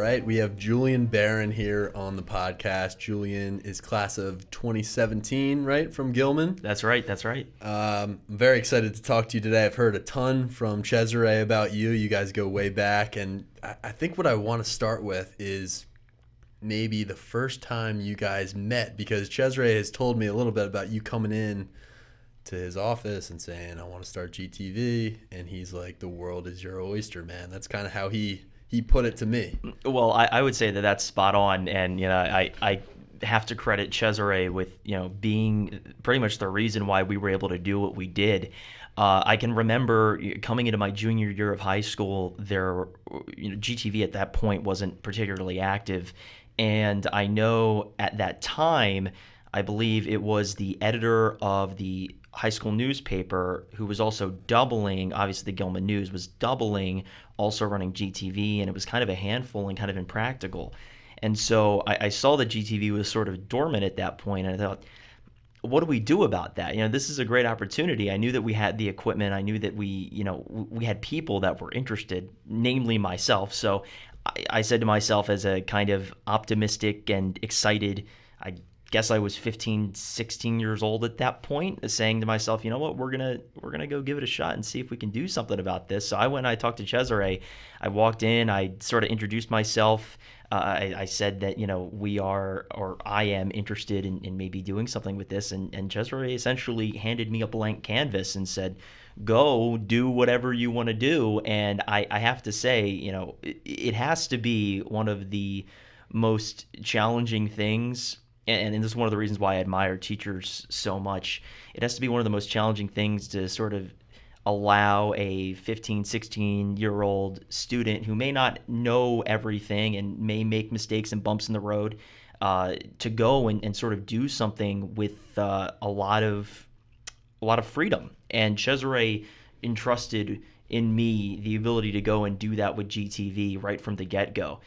right, we have Julian Baron here on the podcast. Julian is class of 2017, right, from Gilman? That's right, that's right. I'm very excited to talk to you today. I've heard a ton from Cesare about you. You guys go way back, and I think what I want to start with is maybe the first time you guys met, because Cesare has told me a little bit about you coming in to his office and saying, I want to start GTV, and he's like, the world is your oyster, man. That's kind of how he put it to me. Well, I would say that that's spot on, and I have to credit Cesare with being pretty much the reason why we were able to do what we did. I can remember coming into my junior year of high school, GTV at that point wasn't particularly active, and I know at that time, I believe it was the editor of the high school newspaper who was also doubling, obviously the Gilman News was doubling, also running GTV, and it was kind of a handful and kind of impractical. And so I saw that GTV was sort of dormant at that point, and I thought, what do we do about that? This is a great opportunity. I knew that we had the equipment. I knew that we had people that were interested, namely myself. So I said to myself, as a kind of optimistic and excited, I guess I was 15, 16 years old at that point, saying to myself, you know what, we're gonna go give it a shot and see if we can do something about this. So I went and I talked to Cesare. I walked in, I sort of introduced myself. I said that, I am interested in maybe doing something with this. And Cesare essentially handed me a blank canvas and said, go do whatever you want to do. And I have to say, it has to be one of the most challenging things. And this is one of the reasons why I admire teachers so much. It has to be one of the most challenging things to sort of allow a 15, 16-year-old student who may not know everything and may make mistakes and bumps in the road to go and sort of do something with a lot of freedom. And Cesare entrusted in me the ability to go and do that with GTV right from the get-go.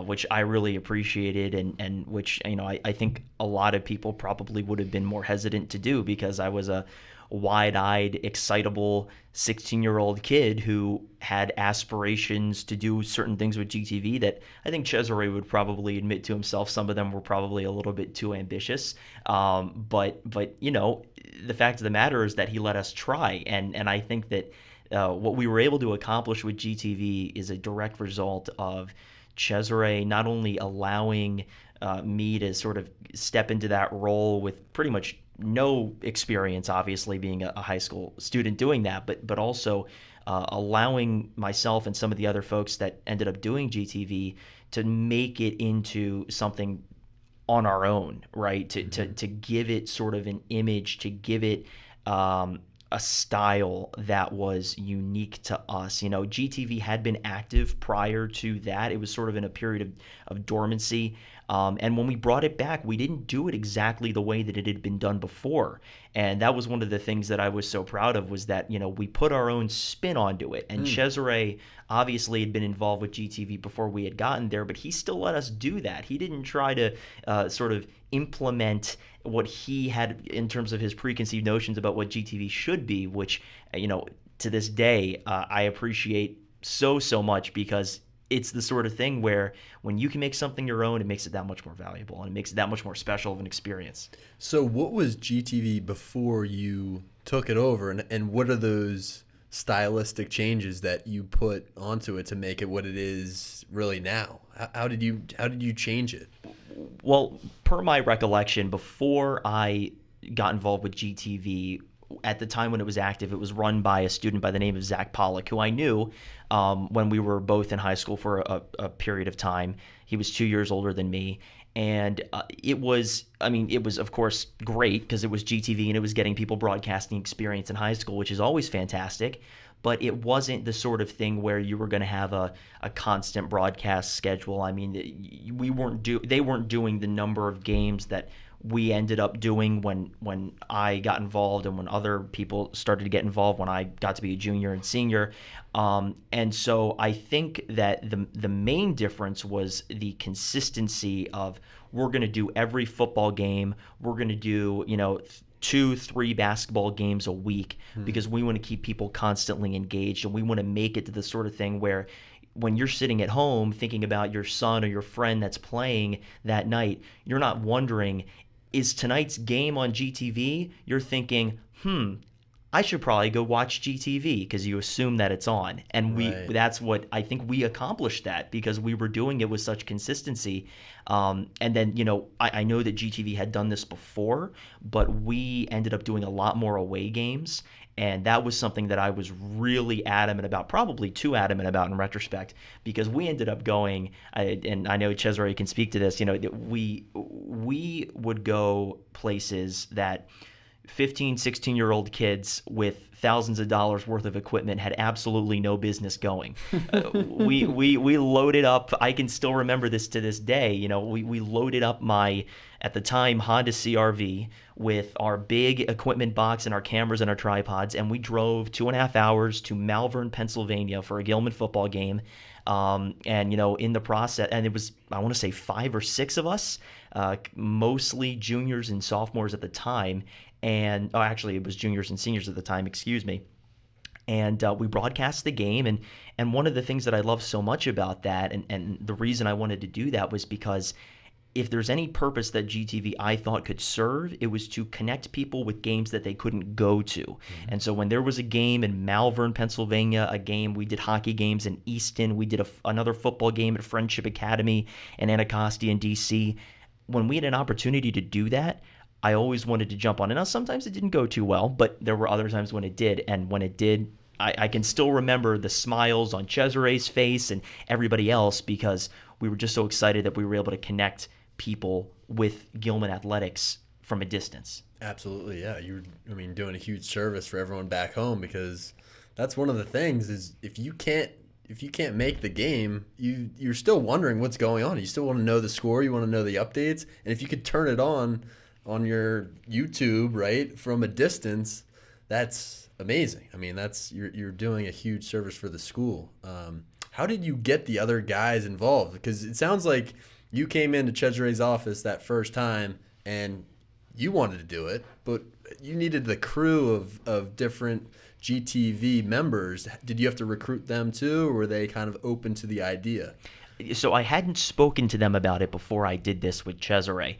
Which I really appreciated, and which I think a lot of people probably would have been more hesitant to do, because I was a wide-eyed, excitable 16-year-old kid who had aspirations to do certain things with GTV that I think Cesare would probably admit to himself. Some of them were probably a little bit too ambitious, but the fact of the matter is that he let us try, and I think that what we were able to accomplish with GTV is a direct result of Cesare not only allowing me to sort of step into that role with pretty much no experience, obviously being a high school student doing that, but also allowing myself and some of the other folks that ended up doing GTV to make it into something on our own, right? To give it sort of an image, to give it a style that was unique to us. GTV had been active prior to that. It was sort of in a period of dormancy. And when we brought it back, we didn't do it exactly the way that it had been done before. And that was one of the things that I was so proud of, was that, we put our own spin onto it. And Cesare obviously had been involved with GTV before we had gotten there, but he still let us do that. He didn't try to sort of implement what he had in terms of his preconceived notions about what GTV should be, which, to this day, I appreciate so much, because it's the sort of thing where when you can make something your own, it makes it that much more valuable, and it makes it that much more special of an experience. So what was GTV before you took it over, and what are those stylistic changes that you put onto it to make it what it is really now? How did you change it? Well, per my recollection, before I got involved with GTV, at the time when it was active, it was run by a student by the name of Zach Pollock, who I knew when we were both in high school for a period of time. He was 2 years older than me. And it was of course great, because it was GTV and it was getting people broadcasting experience in high school, which is always fantastic. But it wasn't the sort of thing where you were going to have a constant broadcast schedule. I mean, they weren't doing the number of games that we ended up doing when I got involved, and when other people started to get involved when I got to be a junior and senior. And so I think that the main difference was the consistency of, we're going to do every football game, we're going to do 2-3 basketball games a week, because we want to keep people constantly engaged, and we want to make it to the sort of thing where when you're sitting at home thinking about your son or your friend that's playing that night, you're not wondering, is tonight's game on GTV? You're thinking, I should probably go watch GTV, because you assume that it's on. And Right. that's what I think we accomplished, that because we were doing it with such consistency. And then, I know that GTV had done this before, but we ended up doing a lot more away games. And that was something that I was really adamant about, probably too adamant about in retrospect, because we ended up going, and I know Cesare can speak to this, we would go places that 15, 16-year-old kids with thousands of dollars worth of equipment had absolutely no business going. We loaded up, I can still remember this to this day, we loaded up my, at the time, Honda CRV with our big equipment box and our cameras and our tripods, and we drove 2.5 hours to Malvern, Pennsylvania for a Gilman football game. And in the process, and it was, I want to say 5 or 6 of us, mostly juniors and sophomores at the time, and actually it was juniors and seniors at the time, excuse me. And we broadcast the game, and one of the things that I love so much about that, and the reason I wanted to do that, was because if there's any purpose that GTV I thought could serve, it was to connect people with games that they couldn't go to. Mm-hmm. And so when there was a game in Malvern, Pennsylvania, we did hockey games in Easton, we did another football game at Friendship Academy in Anacostia in DC. When we had an opportunity to do that, I always wanted to jump on it. Now, sometimes it didn't go too well, but there were other times when it did. And when it did, I can still remember the smiles on Cesare's face and everybody else, because we were just so excited that we were able to connect people with Gilman athletics from a distance. Absolutely, yeah. You're, doing a huge service for everyone back home, because that's one of the things is if you can't make the game, you're still wondering what's going on. You still want to know the score, you want to know the updates, and if you could turn it on your YouTube, right, from a distance, that's amazing. That's you're doing a huge service for the school. How did you get the other guys involved? Because it sounds like you came into Cesare's office that first time and you wanted to do it, but you needed the crew of different GTV members. Did you have to recruit them too, or were they kind of open to the idea? So I hadn't spoken to them about it before I did this with Cesare.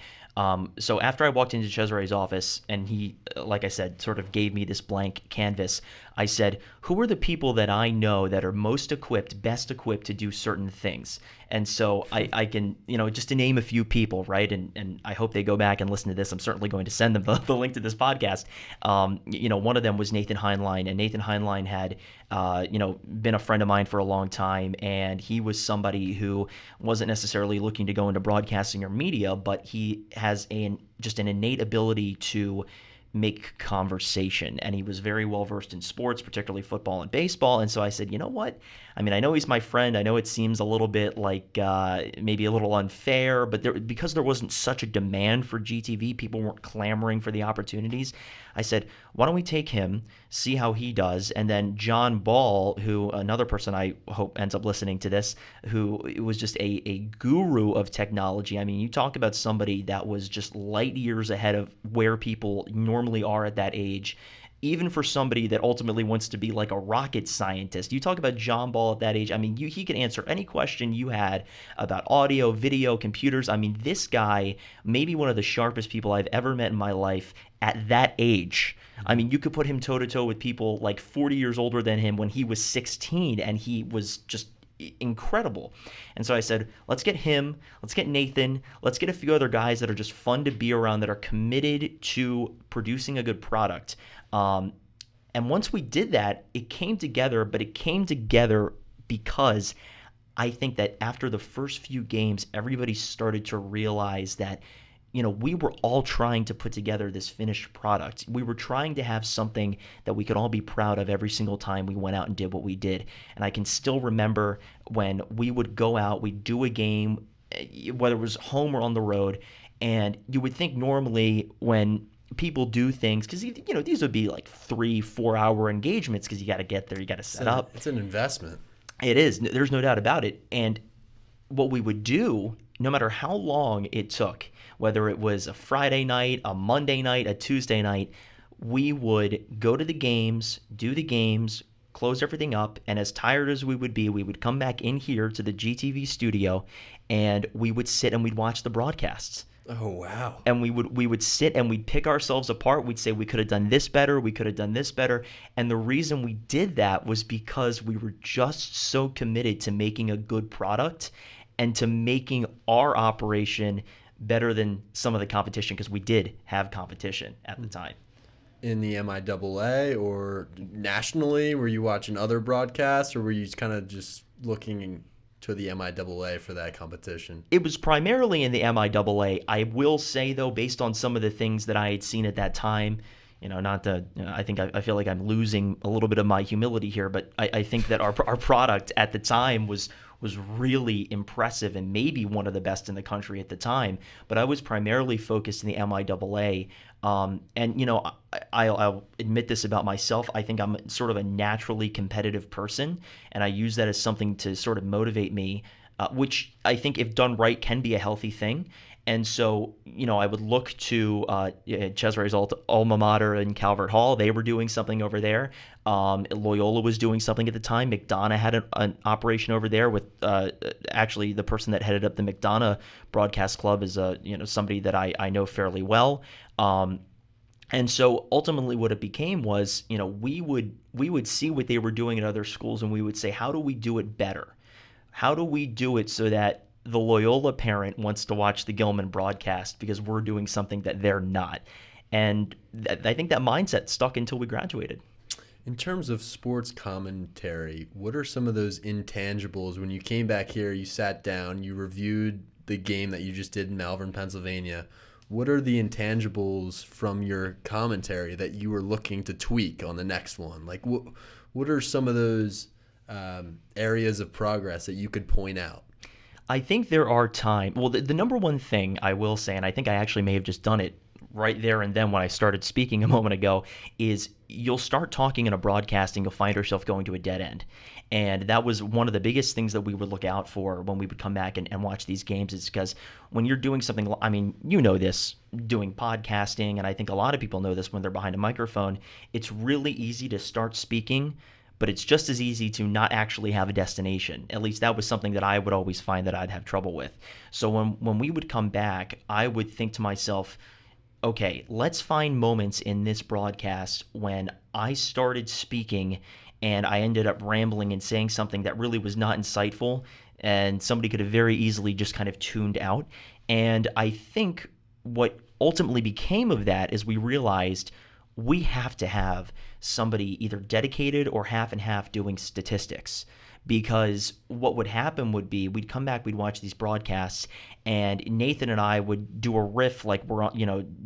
So after I walked into Cesare's office and he, like I said, sort of gave me this blank canvas, I said, who are the people that I know that are most equipped, best equipped to do certain things? And so I can, just to name a few people, right? And I hope they go back and listen to this. I'm certainly going to send them the link to this podcast. One of them was Nathan Heinlein, and Nathan Heinlein had, been a friend of mine for a long time. And he was somebody who wasn't necessarily looking to go into broadcasting or media, but he has just an innate ability to make conversation, and he was very well versed in sports, particularly football and baseball. And so I said, you know what? I know he's my friend. I know it seems a little bit like maybe a little unfair, but because there wasn't such a demand for GTV, people weren't clamoring for the opportunities. I said, why don't we take him, see how he does, and then John Ball, who another person I hope ends up listening to this, who was just a guru of technology. You talk about somebody that was just light years ahead of where people normally are at that age. Even for somebody that ultimately wants to be like a rocket scientist, you talk about John Ball at that age. He can answer any question you had about audio, video, computers. This guy, maybe one of the sharpest people I've ever met in my life at that age. You could put him toe to toe with people like 40 years older than him when he was 16, and he was just incredible. And so I said, let's get him, let's get Nathan, let's get a few other guys that are just fun to be around, that are committed to producing a good product. And once we did that, it came together, but it came together because I think that after the first few games, everybody started to realize that, we were all trying to put together this finished product. We were trying to have something that we could all be proud of every single time we went out and did what we did. And I can still remember when we would go out, we'd do a game, whether it was home or on the road, and you would think normally when people do things, because these would be like 3-4 hour engagements, because you got to get there, you got to set up. It's an investment. It is. There's no doubt about it. And what we would do, no matter how long it took, whether it was a Friday night, a Monday night, a Tuesday night, we would go to the games, do the games, close everything up, and as tired as we would be, we would come back in here to the GTV studio, and we would sit and we'd watch the broadcasts. Oh, wow. And we would sit and we'd pick ourselves apart. We'd say we could have done this better, we could have done this better. And the reason we did that was because we were just so committed to making a good product and to making our operation better than some of the competition, because we did have competition at the time. In the MIAA or nationally, were you watching other broadcasts, or were you kind of just looking to the MIAA for that competition? It was primarily in the MIAA. I will say, though, based on some of the things that I had seen at that time, not to, I feel like I'm losing a little bit of my humility here, but I think that our product at the time was really impressive and maybe one of the best in the country at the time. But I was primarily focused in the MIAA. And, I'll admit this about myself. I think I'm sort of a naturally competitive person, and I use that as something to sort of motivate me, which I think, if done right, can be a healthy thing. And so, I would look to Cesare's alma mater in Calvert Hall. They were doing something over there. Loyola was doing something at the time. McDonough had an operation over there with actually the person that headed up the McDonough Broadcast Club is somebody that I know fairly well. And so ultimately what it became was, we would see what they were doing at other schools, and we would say, how do we do it better? How do we do it so that the Loyola parent wants to watch the Gilman broadcast because we're doing something that they're not? And I think that mindset stuck until we graduated. In terms of sports commentary, what are some of those intangibles? When you came back here, you sat down, you reviewed the game that you just did in Malvern, Pennsylvania. What are the intangibles from your commentary that you were looking to tweak on the next one? Like, what are some of those areas of progress that you could point out? I think there are times. Well, the number one thing I will say, and I think I actually may have just done it right there and then when I started speaking a moment ago, is you'll start talking in a broadcast and you'll find yourself going to a dead end. And that was one of the biggest things that we would look out for when we would come back and watch these games, is because when you're doing something, this, doing podcasting, and I think a lot of people know this when they're behind a microphone, it's really easy to start speaking, but it's just as easy to not actually have a destination. At least that was something that I would always find that I'd have trouble with. So when we would come back, I would think to myself, okay, let's find moments in this broadcast when I started speaking and I ended up rambling and saying something that really was not insightful, and somebody could have very easily just kind of tuned out. And I think what ultimately became of that is we realized we have to have somebody either dedicated or half and half doing statistics. Because what would happen would be we'd come back, we'd watch these broadcasts, and Nathan and I would do a riff like we're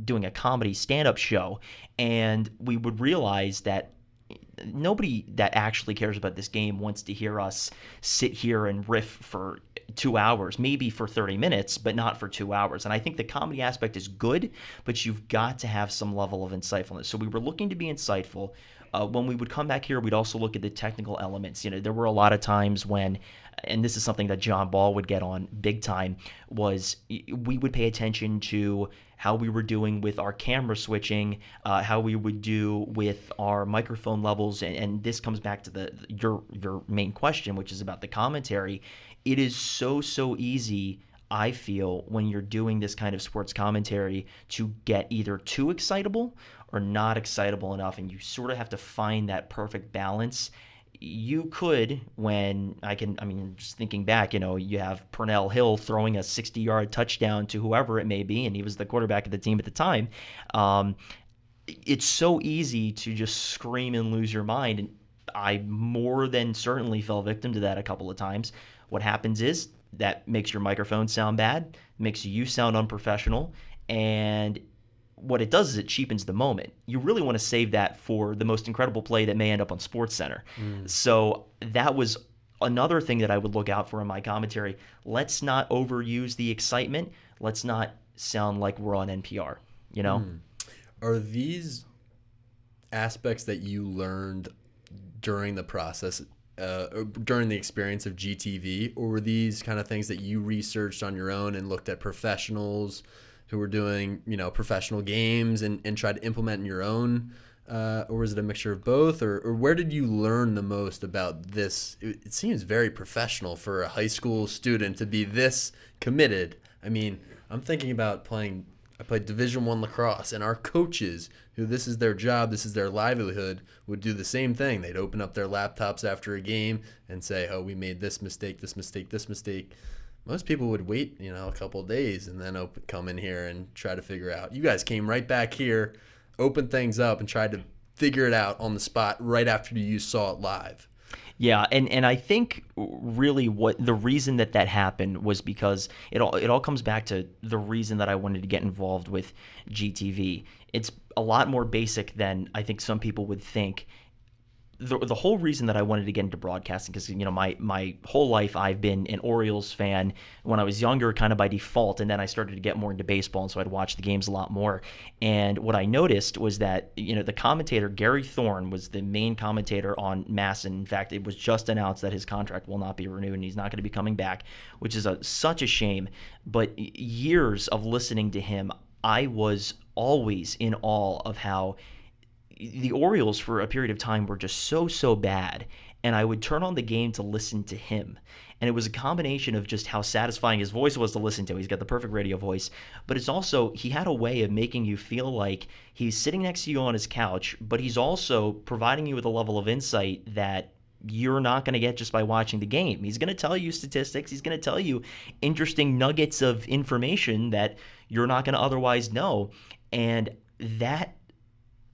doing a comedy stand-up show, and we would realize that nobody that actually cares about this game wants to hear us sit here and riff for 2 hours, maybe for 30 minutes, but not for 2 hours. And I think the comedy aspect is good, but you've got to have some level of insightfulness. So we were looking to be insightful. When we would come back here, we'd also look at the technical elements. There were a lot of times when, and this is something that John Ball would get on big time, was we would pay attention to how we were doing with our camera switching, how we would do with our microphone levels, and this comes back to your main question, which is about the commentary. It is so easy, I feel, when you're doing this kind of sports commentary, to get either too excitable or not excitable enough, and you sort of have to find that perfect balance. You could, just thinking back, you have Pernell Hill throwing a 60-yard touchdown to whoever it may be, and he was the quarterback of the team at the time. It's so easy to just scream and lose your mind, and I more than certainly fell victim to that a couple of times. What happens is that makes your microphone sound bad, makes you sound unprofessional, and what it does is it cheapens the moment. You really want to save that for the most incredible play that may end up on SportsCenter. So that was another thing that I would look out for in my commentary. Let's not overuse the excitement. Let's not sound like we're on NPR, Are these aspects that you learned during the process, during the experience of GTV, or were these kind of things that you researched on your own and looked at professionals who were doing, professional games and tried to implement in your own or was it a mixture of both? Or where did you learn the most about this? It seems very professional for a high school student to be this committed. I mean, I'm thinking about playing. I played Division I lacrosse, and our coaches, who this is their job, this is their livelihood, would do the same thing. They'd open up their laptops after a game and say, "Oh, we made this mistake, this mistake, this mistake." Most people would wait, a couple of days and then come in here and try to figure out. You guys came right back here, opened things up, and tried to figure it out on the spot right after you saw it live. Yeah, and I think really what the reason that happened was because it all comes back to the reason that I wanted to get involved with GTV. It's a lot more basic than I think some people would think. The whole reason that I wanted to get into broadcasting, because my whole life I've been an Orioles fan when I was younger, kind of by default, and then I started to get more into baseball, and so I'd watch the games a lot more. And what I noticed was that the commentator Gary Thorne was the main commentator on Masson. In fact, it was just announced that his contract will not be renewed and he's not going to be coming back, which is such a shame. But years of listening to him, I was always in awe of how the Orioles for a period of time were just so bad, and I would turn on the game to listen to him. And it was a combination of just how satisfying his voice was to listen to. He's got the perfect radio voice, but it's also, he had a way of making you feel like he's sitting next to you on his couch, but he's also providing you with a level of insight that you're not going to get just by watching the game. He's going to tell you statistics. He's going to tell you interesting nuggets of information that you're not going to otherwise know. And that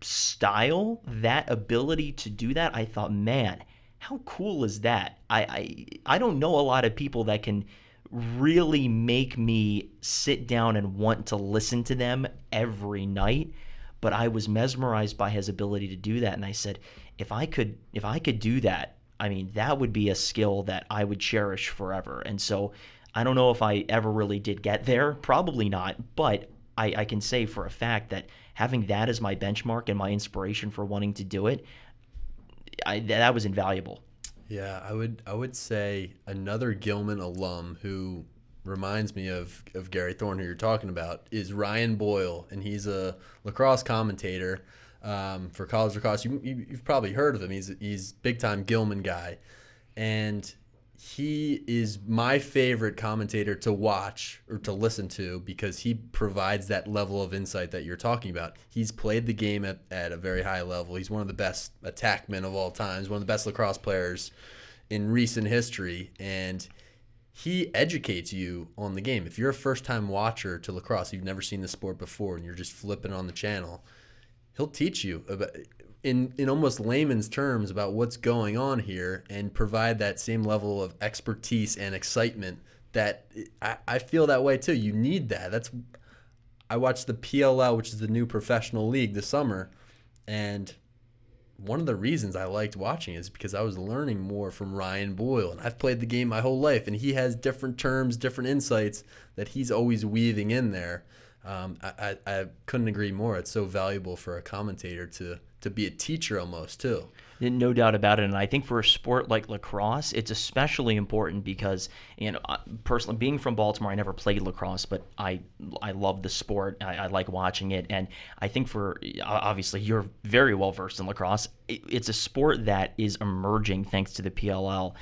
style, that ability to do that, I thought, man, how cool is that? I don't know a lot of people that can really make me sit down and want to listen to them every night, but I was mesmerized by his ability to do that, and I said, if I could do that, I mean, that would be a skill that I would cherish forever. And so I don't know if I ever really did get there, probably not, but I can say for a fact that having that as my benchmark and my inspiration for wanting to do it, that was invaluable. Yeah, I would say another Gilman alum who reminds me of Gary Thorne, who you're talking about, is Ryan Boyle, and he's a lacrosse commentator for college lacrosse. You've probably heard of him. He's big time Gilman guy, and he is my favorite commentator to watch or to listen to because he provides that level of insight that you're talking about. He's played the game at a very high level. He's one of the best attackmen of all times, one of the best lacrosse players in recent history, and he educates you on the game. If you're a first-time watcher to lacrosse, you've never seen the sport before, and you're just flipping on the channel, he'll teach you about in almost layman's terms about what's going on here and provide that same level of expertise and excitement that I feel that way too. You need that. I watched the PLL, which is the new professional league, this summer, and one of the reasons I liked watching is because I was learning more from Ryan Boyle, and I've played the game my whole life, and he has different terms, different insights that he's always weaving in there. I couldn't agree more. It's so valuable for a commentator to be a teacher almost too. No doubt about it. And I think for a sport like lacrosse, it's especially important because, personally, being from Baltimore, I never played lacrosse, but I love the sport. I like watching it. And I think obviously, you're very well versed in lacrosse. It's a sport that is emerging thanks to the PLL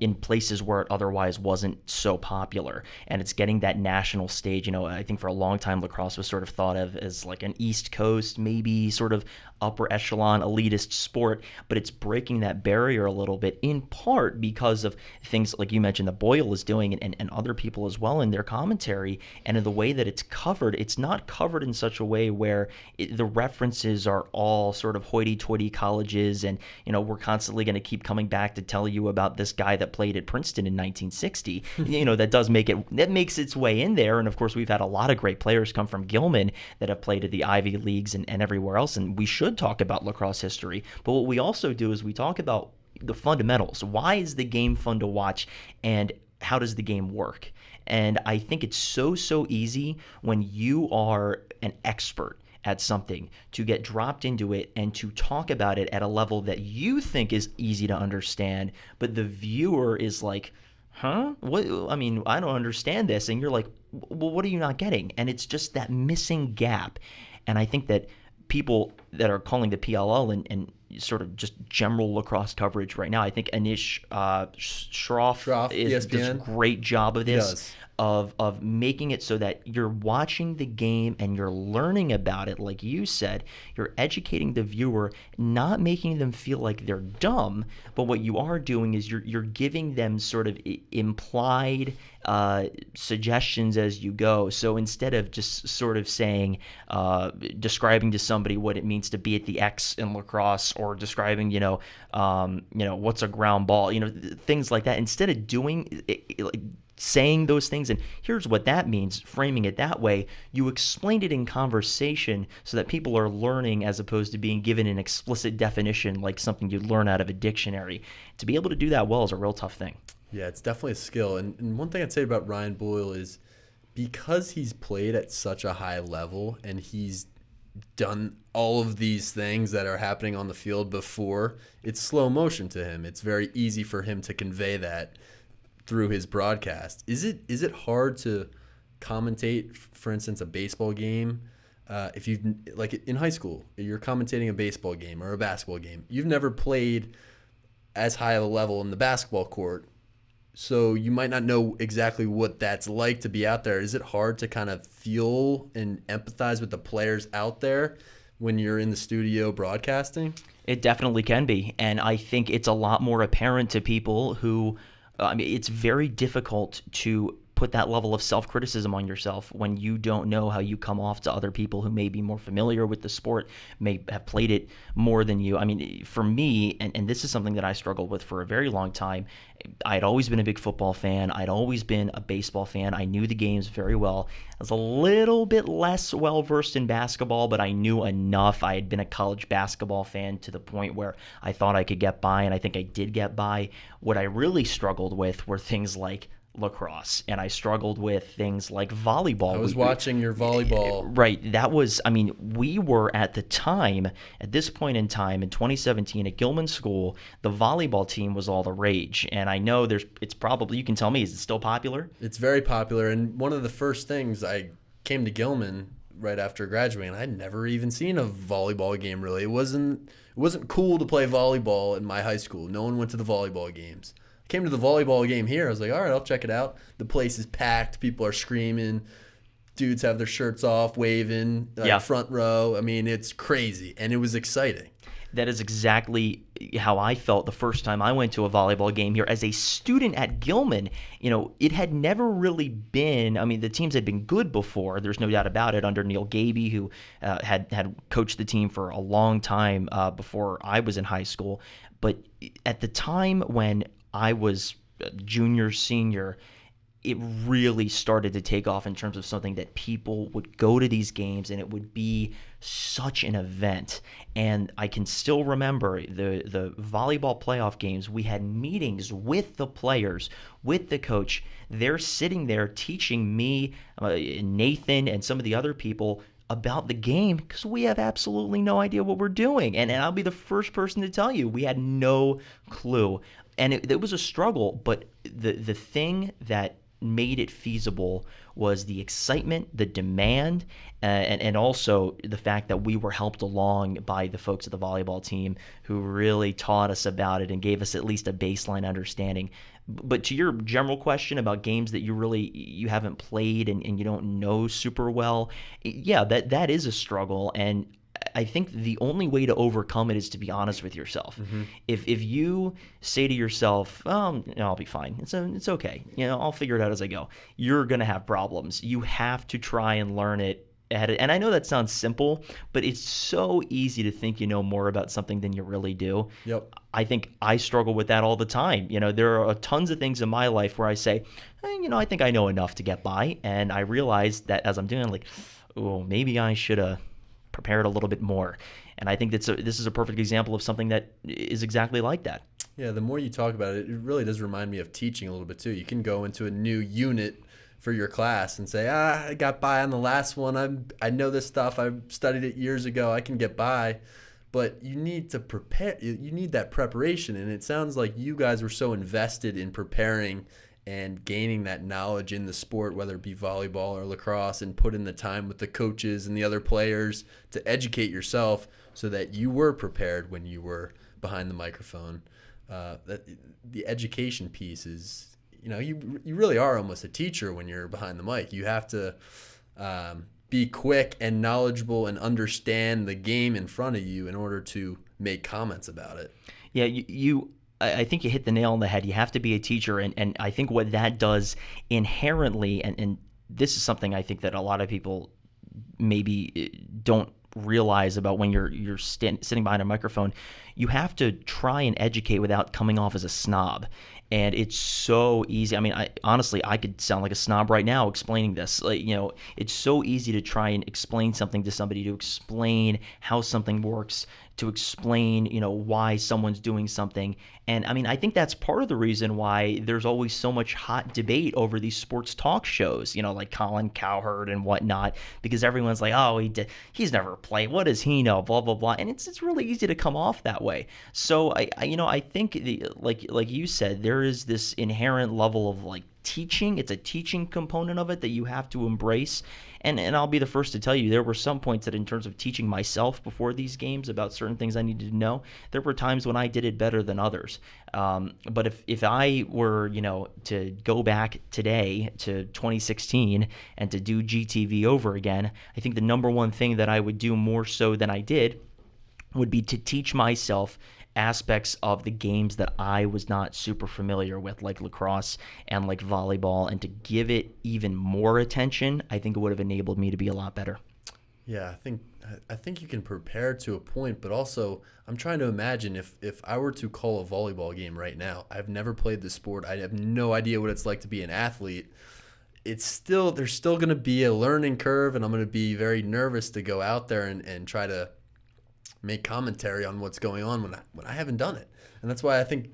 in places where it otherwise wasn't so popular. And it's getting that national stage. I think for a long time, lacrosse was sort of thought of as like an East Coast, maybe sort of upper echelon elitist sport, but it's breaking that barrier a little bit, in part because of things like you mentioned that Boyle is doing and other people as well in their commentary, and in the way that it's covered. It's not covered in such a way where the references are all sort of hoity-toity colleges, and we're constantly going to keep coming back to tell you about this guy that played at Princeton in 1960. That makes its way in there, and of course we've had a lot of great players come from Gilman that have played at the Ivy Leagues and everywhere else, and we should talk about lacrosse history. But what we also do is we talk about the fundamentals. Why is the game fun to watch, and how does the game work? And I think it's so easy when you are an expert at something to get dropped into it and to talk about it at a level that you think is easy to understand, but the viewer is like, huh? What? I mean, I don't understand this. And you're like, well, what are you not getting? And it's just that missing gap. And I think that people that are calling the PLL and sort of just general lacrosse coverage right now. I think Anish Shroff does a ESPN. great job of this. does. Of making it so that you're watching the game and you're learning about it, like you said. You're educating the viewer, not making them feel like they're dumb, but what you are doing is you're giving them sort of implied suggestions as you go. So instead of just sort of saying, describing to somebody what it means to be at the X in lacrosse, or describing, what's a ground ball, things like that. Instead of doing saying those things and here's what that means, framing it that way, you explained it in conversation so that people are learning as opposed to being given an explicit definition like something you'd learn out of a dictionary. To be able to do that well is a real tough thing. Yeah, it's definitely a skill. And one thing I'd say about Ryan Boyle is because he's played at such a high level and he's done all of these things that are happening on the field before, it's slow motion to him. It's very easy for him to convey that through his broadcast. Is it hard to commentate, for instance, a baseball game? If you've, like in high school, you're commentating a baseball game or a basketball game. You've never played as high of a level in the basketball court, so you might not know exactly what that's like to be out there. Is it hard to kind of feel and empathize with the players out there when you're in the studio broadcasting? It definitely can be, and I think it's a lot more apparent to people who it's very difficult to put that level of self-criticism on yourself when you don't know how you come off to other people who may be more familiar with the sport, may have played it more than you. I mean, for me, and this is something that I struggled with for a very long time, I'd always been a big football fan. I'd always been a baseball fan. I knew the games very well. I was a little bit less well-versed in basketball, but I knew enough. I had been a college basketball fan to the point where I thought I could get by, and I think I did get by. What I really struggled with were things like lacrosse, and I struggled with things like volleyball. I was watching your volleyball. Right. That was, we were at the time, at this point in time, in 2017 at Gilman School, the volleyball team was all the rage. And I know it's probably, you can tell me, is it still popular? It's very popular. And one of the first things, I came to Gilman right after graduating. I'd never even seen a volleyball game, really. It wasn't cool to play volleyball in my high school. No one went to the volleyball games. Came to the volleyball game here. I was like, all right, I'll check it out. The place is packed. People are screaming. Dudes have their shirts off, waving, front row. I mean, it's crazy, and it was exciting. That is exactly how I felt the first time I went to a volleyball game here as a student at Gilman. It had never really been, the teams had been good before. There's no doubt about it, under Neil Gaby, who had coached the team for a long time before I was in high school. But at the time when I was junior, senior, it really started to take off in terms of something that people would go to these games and it would be such an event. And I can still remember the volleyball playoff games. We had meetings with the players, with the coach. They're sitting there teaching me, Nathan, and some of the other people about the game because we have absolutely no idea what we're doing. And I'll be the first person to tell you, we had no clue. And it was a struggle, but the thing that made it feasible was the excitement, the demand, and also the fact that we were helped along by the folks at the volleyball team who really taught us about it and gave us at least a baseline understanding. But to your general question about games that you haven't played and you don't know super well, yeah, that is a struggle. And I think the only way to overcome it is to be honest with yourself. Mm-hmm. If you say to yourself, I'll be fine. It's okay. I'll figure it out as I go. You're going to have problems. You have to try and learn it. And I know that sounds simple, but it's so easy to think you know more about something than you really do. Yep. I think I struggle with that all the time. There are tons of things in my life where I say, I think I know enough to get by. And I realize that as I'm doing it, like, oh, maybe I should have prepared a little bit more. And I think this is a perfect example of something that is exactly like that. Yeah, the more you talk about it, it really does remind me of teaching a little bit too. You can go into a new unit for your class and say, I got by on the last one. I know this stuff. I studied it years ago. I can get by. But you need to prepare. You need that preparation. And it sounds like you guys were so invested in preparing and gaining that knowledge in the sport, whether it be volleyball or lacrosse, and put in the time with the coaches and the other players to educate yourself so that you were prepared when you were behind the microphone. That the education piece is, you really are almost a teacher when you're behind the mic. You have to be quick and knowledgeable and understand the game in front of you in order to make comments about it. Yeah, I think you hit the nail on the head. You have to be a teacher, and I think what that does inherently, and this is something I think that a lot of people maybe don't realize about when you're sitting behind a microphone, you have to try and educate without coming off as a snob. And it's so easy. I mean, honestly, I could sound like a snob right now explaining this. It's so easy to try and explain something to somebody, to explain how something works, to explain, why someone's doing something. And I mean, I think that's part of the reason why there's always so much hot debate over these sports talk shows, like Colin Cowherd and whatnot, because everyone's like, oh, he's never played. What does he know? Blah, blah, blah. And it's really easy to come off that way. So I think like you said, there is this inherent level of like teaching. It's a teaching component of it that you have to embrace. And I'll be the first to tell you, there were some points that in terms of teaching myself before these games about certain things I needed to know, there were times when I did it better than others. But if I were, to go back today to 2016 and to do GTV over again, I think the number one thing that I would do more so than I did would be to teach myself aspects of the games that I was not super familiar with, like lacrosse and like volleyball, and to give it even more attention. I think it would have enabled me to be a lot better. Yeah, I think you can prepare to a point, but also I'm trying to imagine if I were to call a volleyball game right now. I've never played the sport. I have no idea what it's like to be an athlete. There's still going to be a learning curve, and I'm going to be very nervous to go out there and try to make commentary on what's going on when I haven't done it. And that's why I think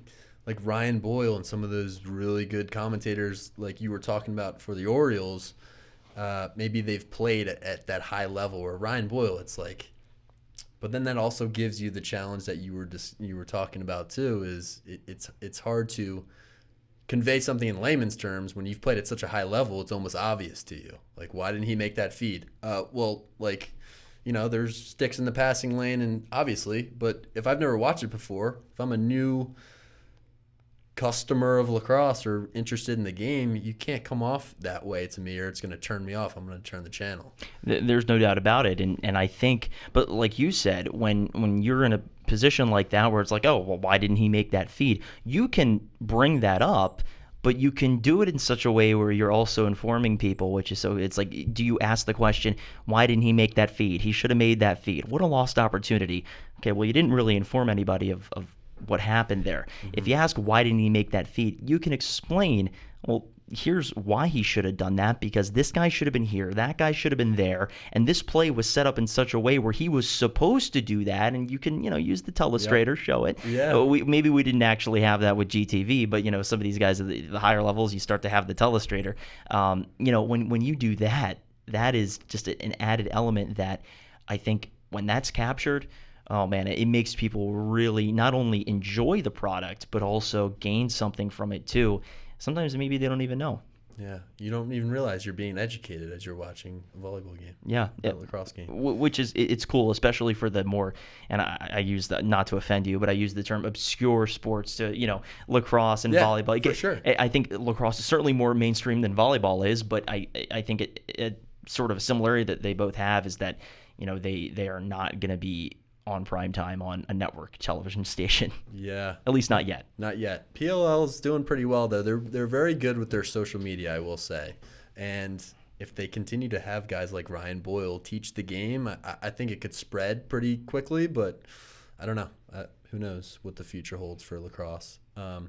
like Ryan Boyle and some of those really good commentators like you were talking about for the Orioles, maybe they've played at that high level, or Ryan Boyle, it's like, but then that also gives you the challenge that you were talking about too, is it's hard to convey something in layman's terms when you've played at such a high level. It's almost obvious to you. Like, why didn't he make that feed? There's sticks in the passing lane, and obviously, but if I've never watched it before, if I'm a new customer of lacrosse or interested in the game, you can't come off that way to me, or it's going to turn me off. I'm going to turn the channel. There's no doubt about it. And I think, but like you said, when you're in a position like that where it's like, oh, well, why didn't he make that feed? You can bring that up, but you can do it in such a way where you're also informing people, which is, so it's like, do you ask the question, why didn't he make that feed? He should have made that feed. What a lost opportunity. Okay, well, you didn't really inform anybody of what happened there. Mm-hmm. If you ask, why didn't he make that feed? You can explain, well, here's why he should have done that, because this guy should have been here, that guy should have been there, and this play was set up in such a way where he was supposed to do that, and you can, use the telestrator, yep. Show it. Yeah. Maybe we didn't actually have that with GTV, but, some of these guys at the higher levels, you start to have the telestrator. When you do that, that is just an added element that I think when that's captured, oh man, it makes people really not only enjoy the product, but also gain something from it too. Sometimes maybe they don't even know. Yeah, you don't even realize you're being educated as you're watching a volleyball game. Yeah, a lacrosse game. Which is, it's cool, especially for the more, and I use that not to offend you, but I use the term obscure sports to, lacrosse and volleyball. For sure. I think lacrosse is certainly more mainstream than volleyball is, but I think it sort of a similarity that they both have is that, they are not going to be on prime time on a network television station. Yeah. At least not yet. Not yet. PLL's doing pretty well though. They're very good with their social media, I will say. And if they continue to have guys like Ryan Boyle teach the game, I think it could spread pretty quickly, but I don't know. Who knows what the future holds for lacrosse. My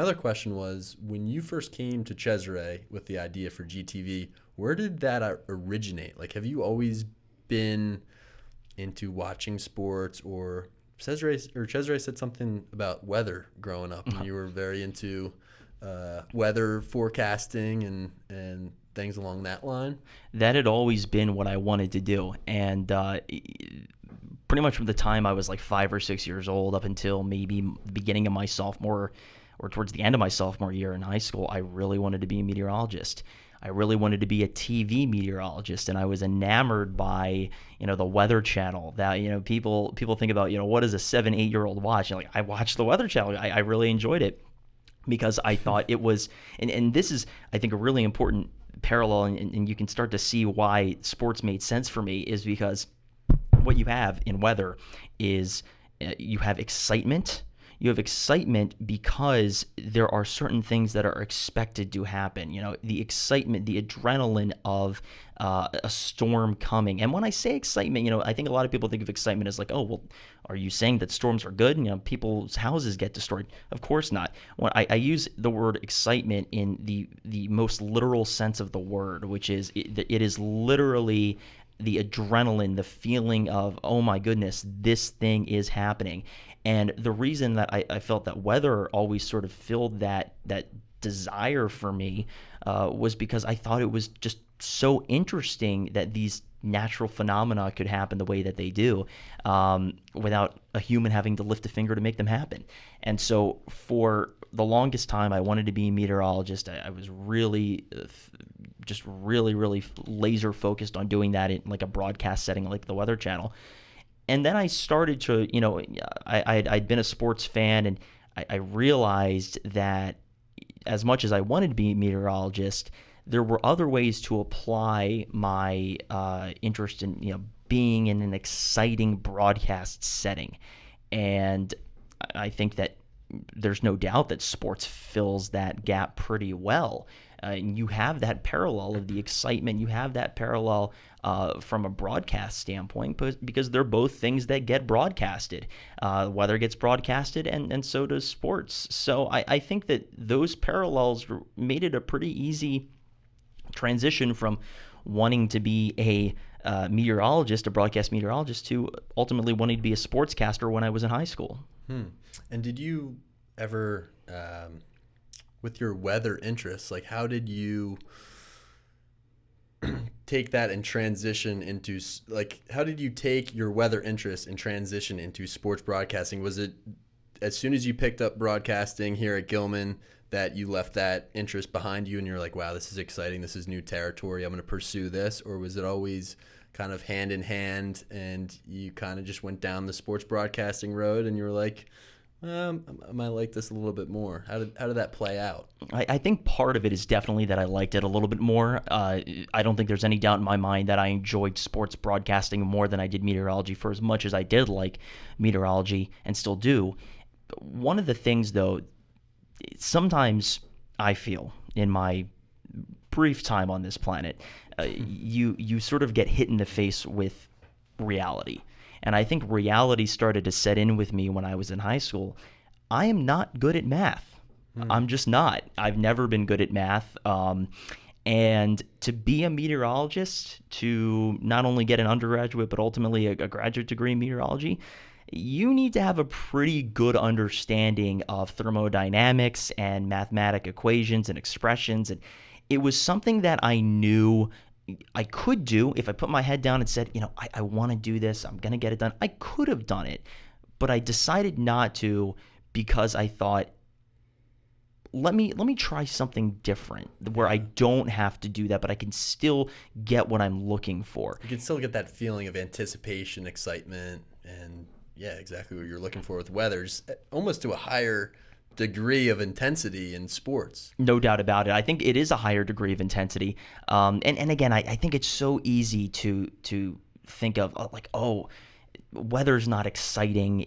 other question was, when you first came to Cesare with the idea for GTV, where did that originate? Like, have you always been into watching sports, or Cesare said something about weather growing up, and you were very into weather forecasting and things along that line? That had always been what I wanted to do, and pretty much from the time I was like 5 or 6 years old up until maybe the beginning of my sophomore or towards the end of my sophomore year in high school, I really wanted to be a meteorologist. I really wanted to be a TV meteorologist, and I was enamored by, the Weather Channel. That, people think about, what does a 7-8-year-old watch? Like, I watched the Weather Channel. I really enjoyed it because I thought it was, and this is, I think, a really important parallel, and you can start to see why sports made sense for me, is because what you have in weather is you have excitement. You have excitement because there are certain things that are expected to happen. The excitement, the adrenaline of a storm coming. And when I say excitement, I think a lot of people think of excitement as like, oh, well, are you saying that storms are good? People's houses get destroyed. Of course not. When I use the word excitement in the most literal sense of the word, which is it is literally the adrenaline, the feeling of, oh my goodness, this thing is happening. And the reason that I felt that weather always sort of filled that desire for me was because I thought it was just so interesting that these natural phenomena could happen the way that they do without a human having to lift a finger to make them happen. And so for the longest time, I wanted to be a meteorologist. I was really really laser focused on doing that in like a broadcast setting like the Weather Channel. And then I started to, I'd been a sports fan, and I realized that as much as I wanted to be a meteorologist, there were other ways to apply my interest in, being in an exciting broadcast setting. And I think that there's no doubt that sports fills that gap pretty well. And you have that parallel of the excitement. You have that parallel from a broadcast standpoint, because they're both things that get broadcasted. Weather gets broadcasted, and so does sports. So I think that those parallels made it a pretty easy transition from wanting to be a meteorologist, a broadcast meteorologist, to ultimately wanting to be a sportscaster when I was in high school. And did you ever, with your weather interests, like how did you take that and transition into, like, how did you take your weather interests and transition into sports broadcasting? Was it as soon as you picked up broadcasting here at Gilman that you left that interest behind you and you're like, wow, this is exciting, this is new territory, I'm going to pursue this? Or was it always kind of hand in hand and you kind of just went down the sports broadcasting road and you were like, I might like this a little bit more? How did that play out? I think part of it is definitely that I liked it a little bit more. I don't think there's any doubt in my mind that I enjoyed sports broadcasting more than I did meteorology, for as much as I did like meteorology and still do. One of the things, though, sometimes I feel in my brief time on this planet, you sort of get hit in the face with reality. And I think reality started to set in with me when I was in high school. I am not good at math. I'm just not. I've never been good at math. And to be a meteorologist, to not only get an undergraduate, but ultimately a graduate degree in meteorology, you need to have a pretty good understanding of thermodynamics and mathematic equations and expressions. And it was something that I knew I could do if I put my head down and said, I want to do this, I'm going to get it done. I could have done it, but I decided not to because I thought, let me try something different where I don't have to do that, but I can still get what I'm looking for. You can still get that feeling of anticipation, excitement, and yeah, exactly what you're looking for with weather, just almost to a higher degree of intensity in sports. No doubt about it. I think it is a higher degree of intensity. And again, I think it's so easy to think of like, oh, weather's not exciting.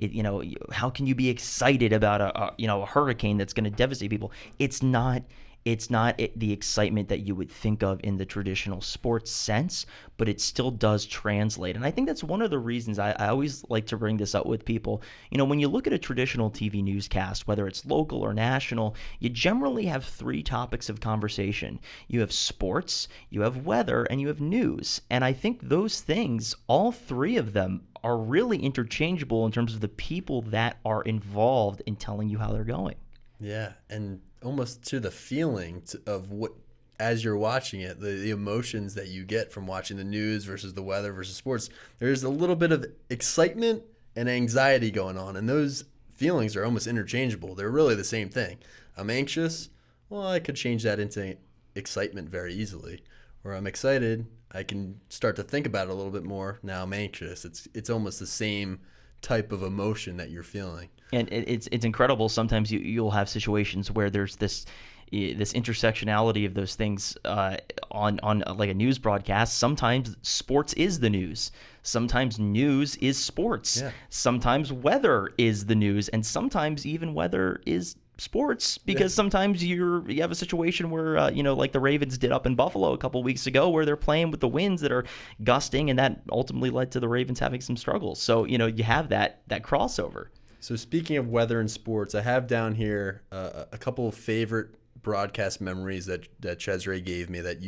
How can you be excited about a hurricane that's going to devastate people? It's not the excitement that you would think of in the traditional sports sense, but it still does translate. And I think that's one of the reasons I always like to bring this up with people. When you look at a traditional TV newscast, whether it's local or national, you generally have three topics of conversation. You have sports, you have weather, and you have news. And I think those things, all three of them, are really interchangeable in terms of the people that are involved in telling you how they're going. Yeah, and almost to the feeling of what, as you're watching it, the emotions that you get from watching the news versus the weather versus sports, there's a little bit of excitement and anxiety going on, and those feelings are almost interchangeable. They're really the same thing. I'm anxious. Well, I could change that into excitement very easily. Or I'm excited. I can start to think about it a little bit more. Now I'm anxious. It's almost the same type of emotion that you're feeling. And it's incredible. Sometimes you'll have situations where there's this intersectionality of those things on like a news broadcast. Sometimes sports is the news. Sometimes news is sports. Yeah. Sometimes weather is the news, and sometimes even weather is sports, because sometimes you have a situation where like the Ravens did up in Buffalo a couple weeks ago, where they're playing with the winds that are gusting, and that ultimately led to the Ravens having some struggles. So you have that crossover. So speaking of weather and sports, I have down here a couple of favorite broadcast memories that Cesare gave me that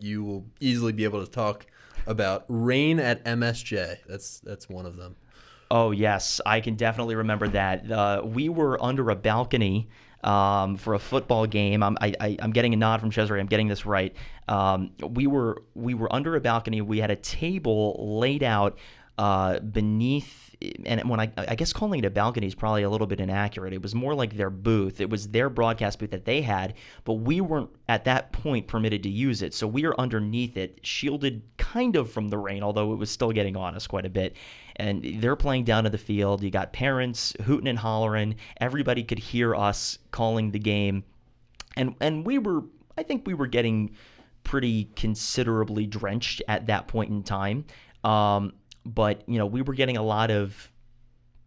you will easily be able to talk about. Rain at MSJ. That's one of them. Oh yes, I can definitely remember that. We were under a balcony for a football game. I'm getting a nod from Cesare. I'm getting this right. We were under a balcony. We had a table laid out beneath, and when I guess calling it a balcony is probably a little bit inaccurate. It was more like their booth. It was their broadcast booth that they had, but we weren't at that point permitted to use it. So we are underneath it, shielded kind of from the rain, although it was still getting on us quite a bit. And they're playing down to the field. You got parents hooting and hollering. Everybody could hear us calling the game, and I think we were getting pretty considerably drenched at that point in time. But, we were getting a lot of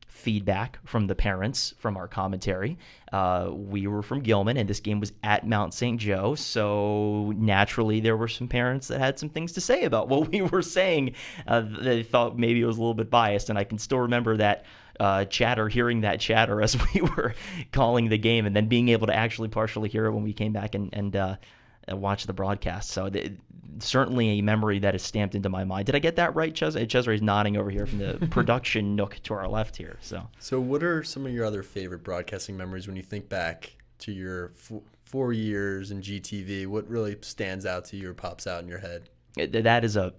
feedback from the parents from our commentary. We were from Gilman, and this game was at Mount St. Joe, so naturally there were some parents that had some things to say about what we were saying. They thought maybe it was a little bit biased, and I can still remember that hearing that chatter as we were calling the game, and then being able to actually partially hear it when we came back and watch the broadcast. So certainly a memory that is stamped into my mind. Did I get that right, Cesare? Cesare's nodding over here from the production nook to our left here. So what are some of your other favorite broadcasting memories when you think back to your 4 years in GTV? What really stands out to you or pops out in your head? That is a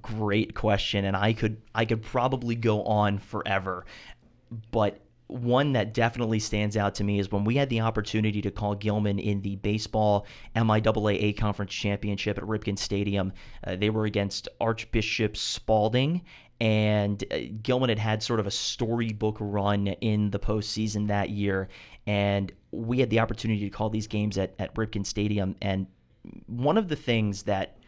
great question, and I could probably go on forever. But one that definitely stands out to me is when we had the opportunity to call Gilman in the baseball MIAA A Conference Championship at Ripken Stadium. They were against Archbishop Spalding, and Gilman had sort of a storybook run in the postseason that year, and we had the opportunity to call these games at Ripken Stadium. And one of the things that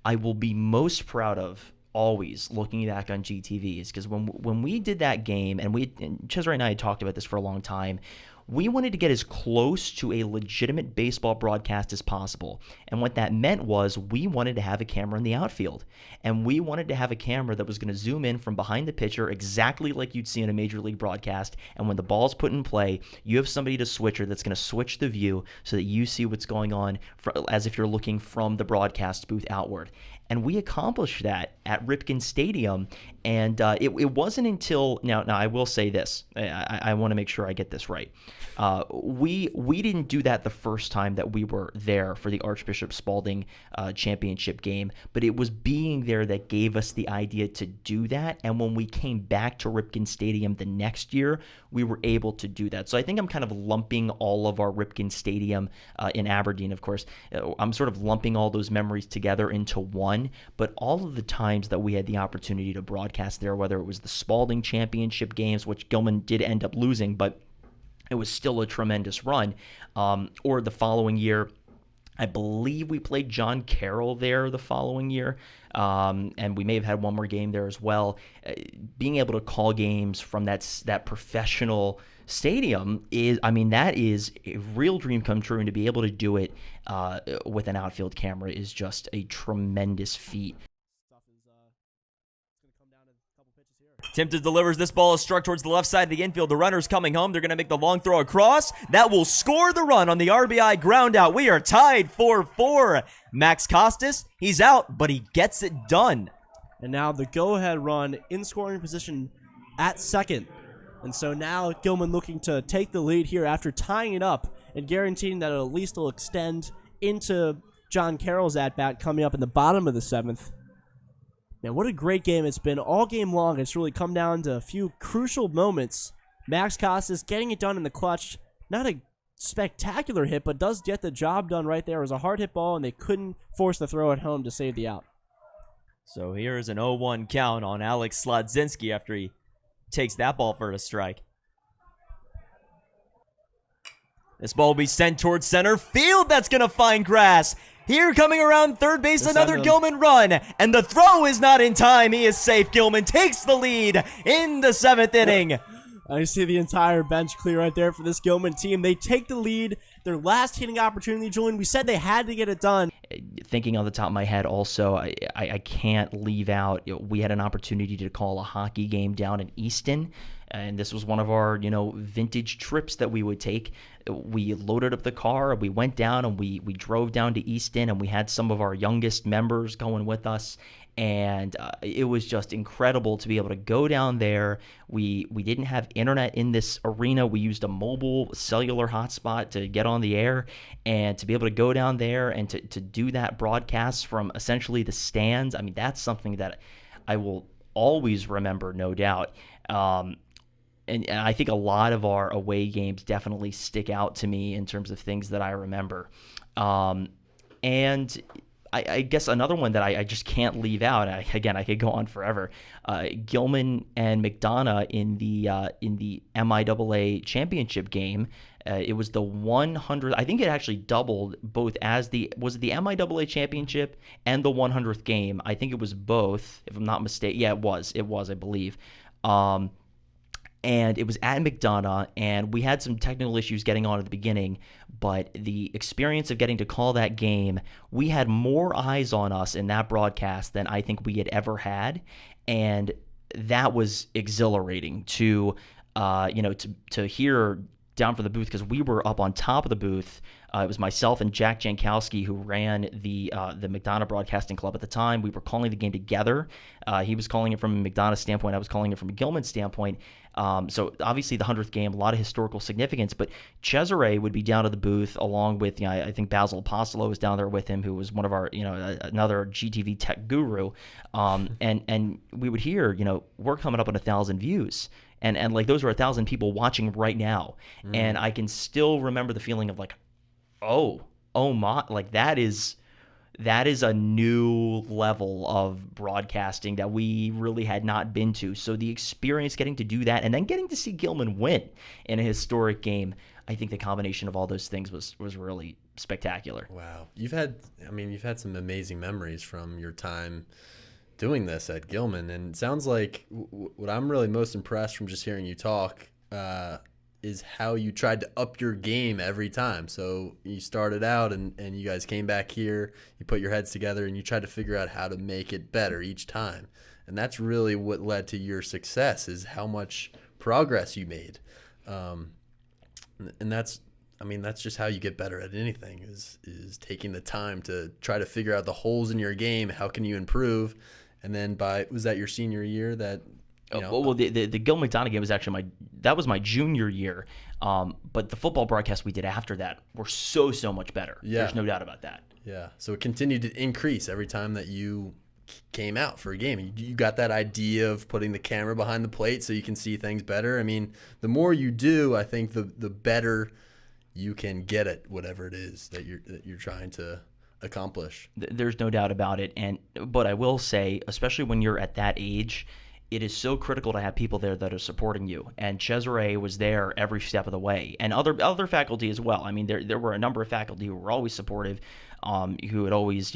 I will be most proud of always looking back on GTV is because when we did that game, and Cesare and I had talked about this for a long time, we wanted to get as close to a legitimate baseball broadcast as possible. And what that meant was we wanted to have a camera in the outfield. And we wanted to have a camera that was going to zoom in from behind the pitcher exactly like you'd see in a major league broadcast. And when the ball's put in play, you have somebody to switcher that's going to switch the view so that you see what's going on as if you're looking from the broadcast booth outward. And we accomplished that at Ripken Stadium. And it wasn't until now I will say this. I want to make sure I get this right. We didn't do that the first time that we were there for the Archbishop Spalding championship game, but it was being there that gave us the idea to do that. And when we came back to Ripken Stadium the next year, we were able to do that. So I think I'm kind of lumping all of our Ripken Stadium in Aberdeen, of course. I'm sort of lumping all those memories together into one, but all of the times that we had the opportunity to broadcast there, whether it was the Spalding championship games, which Gilman did end up losing, but it was still a tremendous run, or the following year, I believe we played John Carroll there the following year, and we may have had one more game there as well. Being able to call games from that professional stadium that is a real dream come true, and to be able to do it with an outfield camera is just a tremendous feat. Timpton delivers. This ball is struck towards the left side of the infield. The runner's coming home. They're going to make the long throw across. That will score the run on the RBI ground out. We are tied 4-4. Max Costas, he's out, but he gets it done. And now the go-ahead run in scoring position at second. And so now Gilman looking to take the lead here after tying it up and guaranteeing that at least will extend into John Carroll's at-bat coming up in the bottom of the seventh. Man, what a great game it's been all game long. It's really come down to a few crucial moments. Max Costas getting it done in the clutch. Not a spectacular hit, but does get the job done right there. It was a hard hit ball, and they couldn't force the throw at home to save the out. So here's an 0-1 count on Alex Slodzinski after he takes that ball for a strike. This ball will be sent towards center field. That's going to find grass. Here coming around third base, another Gilman run. And the throw is not in time. He is safe. Gilman takes the lead in the 7th inning. I see the entire bench clear right there for this Gilman team. They take the lead. Their last hitting opportunity, Julian, we said they had to get it done. Thinking on the top of my head also, I can't leave out, we had an opportunity to call a hockey game down in Easton. And this was one of our, vintage trips that we would take. We loaded up the car, we went down, and we drove down to Easton, and we had some of our youngest members going with us. And it was just incredible to be able to go down there. We didn't have internet in this arena. We used a mobile cellular hotspot to get on the air, and to be able to go down there and to do that broadcast from essentially the stands. I mean, that's something that I will always remember, no doubt. And I think a lot of our away games definitely stick out to me in terms of things that I remember. And I guess another one that I just can't leave out. Again, I could go on forever. Gilman and McDonough in the MIAA championship game. It was the 100th. I think it actually doubled both as was it the MIAA championship and the 100th game. I think it was both, if I'm not mistaken. Yeah, it was, I believe. And it was at McDonough, and we had some technical issues getting on at the beginning, but the experience of getting to call that game, we had more eyes on us in that broadcast than I think we had ever had, and that was exhilarating to hear down from the booth, because we were up on top of the booth. It was myself and Jack Jankowski who ran the McDonough Broadcasting Club at the time. We were calling the game together. He was calling it from a McDonough standpoint. I was calling it from a Gilman standpoint. So obviously the 100th game, a lot of historical significance. But Cesare would be down at the booth along with, I think Basil Apostolo was down there with him, who was one of our, another GTV tech guru. And we would hear, we're coming up on 1,000 views. And like those are 1,000 people watching right now. And I can still remember the feeling of like, oh my, like that is a new level of broadcasting that we really had not been to. So the experience getting to do that and then getting to see Gilman win in a historic game, I think the combination of all those things was really spectacular. Wow. You've had some amazing memories from your time doing this at Gilman, and it sounds like what I'm really most impressed from just hearing you talk is how you tried to up your game every time. So you started out and you guys came back here, you put your heads together, and you tried to figure out how to make it better each time. And that's really what led to your success, is how much progress you made. And that's just how you get better at anything, is taking the time to try to figure out the holes in your game. How can you improve? And then was that your senior year that the Gil McDonough game was actually my junior year. But the football broadcasts we did after that were so much better. Yeah. There's no doubt about that. Yeah. So it continued to increase every time that you came out for a game. You got that idea of putting the camera behind the plate so you can see things better. I mean, the more you do, I think the better you can get at whatever it is that you're trying to accomplish. There's no doubt about it. But I will say, especially when you're at that age, it is so critical to have people there that are supporting you. And Cesare was there every step of the way, and other faculty as well. I mean, there were a number of faculty who were always supportive, who would always,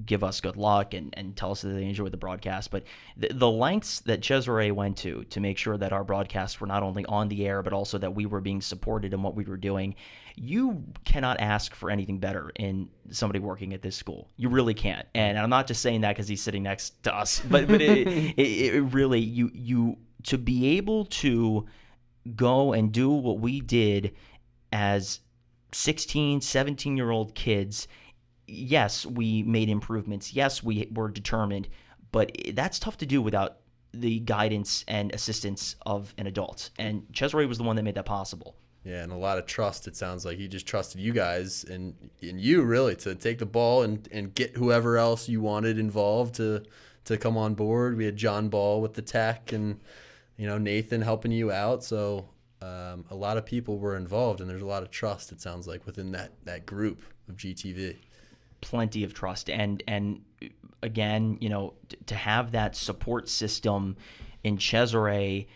give us good luck and tell us that they enjoyed the broadcast. But the lengths that Cesare went to make sure that our broadcasts were not only on the air, but also that we were being supported in what we were doing, you cannot ask for anything better in somebody working at this school. You really can't. And I'm not just saying that because he's sitting next to us, but it really, you to be able to go and do what we did as 16, 17-year-old kids. Yes, we made improvements. Yes, we were determined, but that's tough to do without the guidance and assistance of an adult. And Cesare was the one that made that possible. Yeah, and a lot of trust. It sounds like he just trusted you guys and you really to take the ball and get whoever else you wanted involved to come on board. We had John Ball with the tech and Nathan helping you out. So a lot of people were involved, and there's a lot of trust, it sounds like, within that group of GTV. Plenty of trust. And again, to have that support system in Cesare,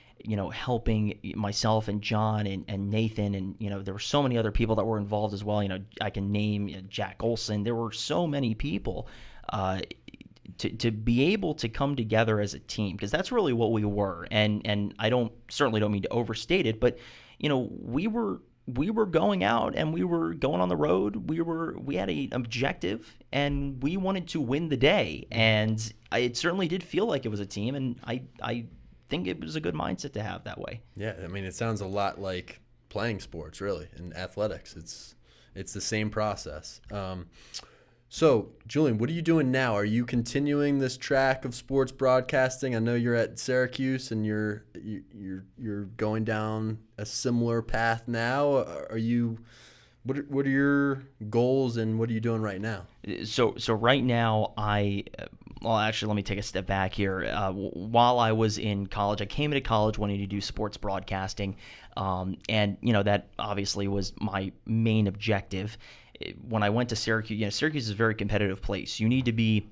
helping myself and John and Nathan, and there were so many other people that were involved as well. I can name Jack Olson. There were so many people to be able to come together as a team, because that's really what we were. And I certainly don't mean to overstate it, but we were going out and we were going on the road. We had an objective, and we wanted to win the day. And it certainly did feel like it was a team, and I think it was a good mindset to have that way. Yeah, I mean, it sounds a lot like playing sports, really, in athletics. It's the same process. So, Julian, what are you doing now? Are you continuing this track of sports broadcasting? I know you're at Syracuse, and you're going down a similar path now. Are you? What are your goals, and what are you doing right now? So right now, well, actually, let me take a step back here. While I was in college, I came into college wanting to do sports broadcasting, and that obviously was my main objective. When I went to Syracuse, Syracuse is a very competitive place. You need to be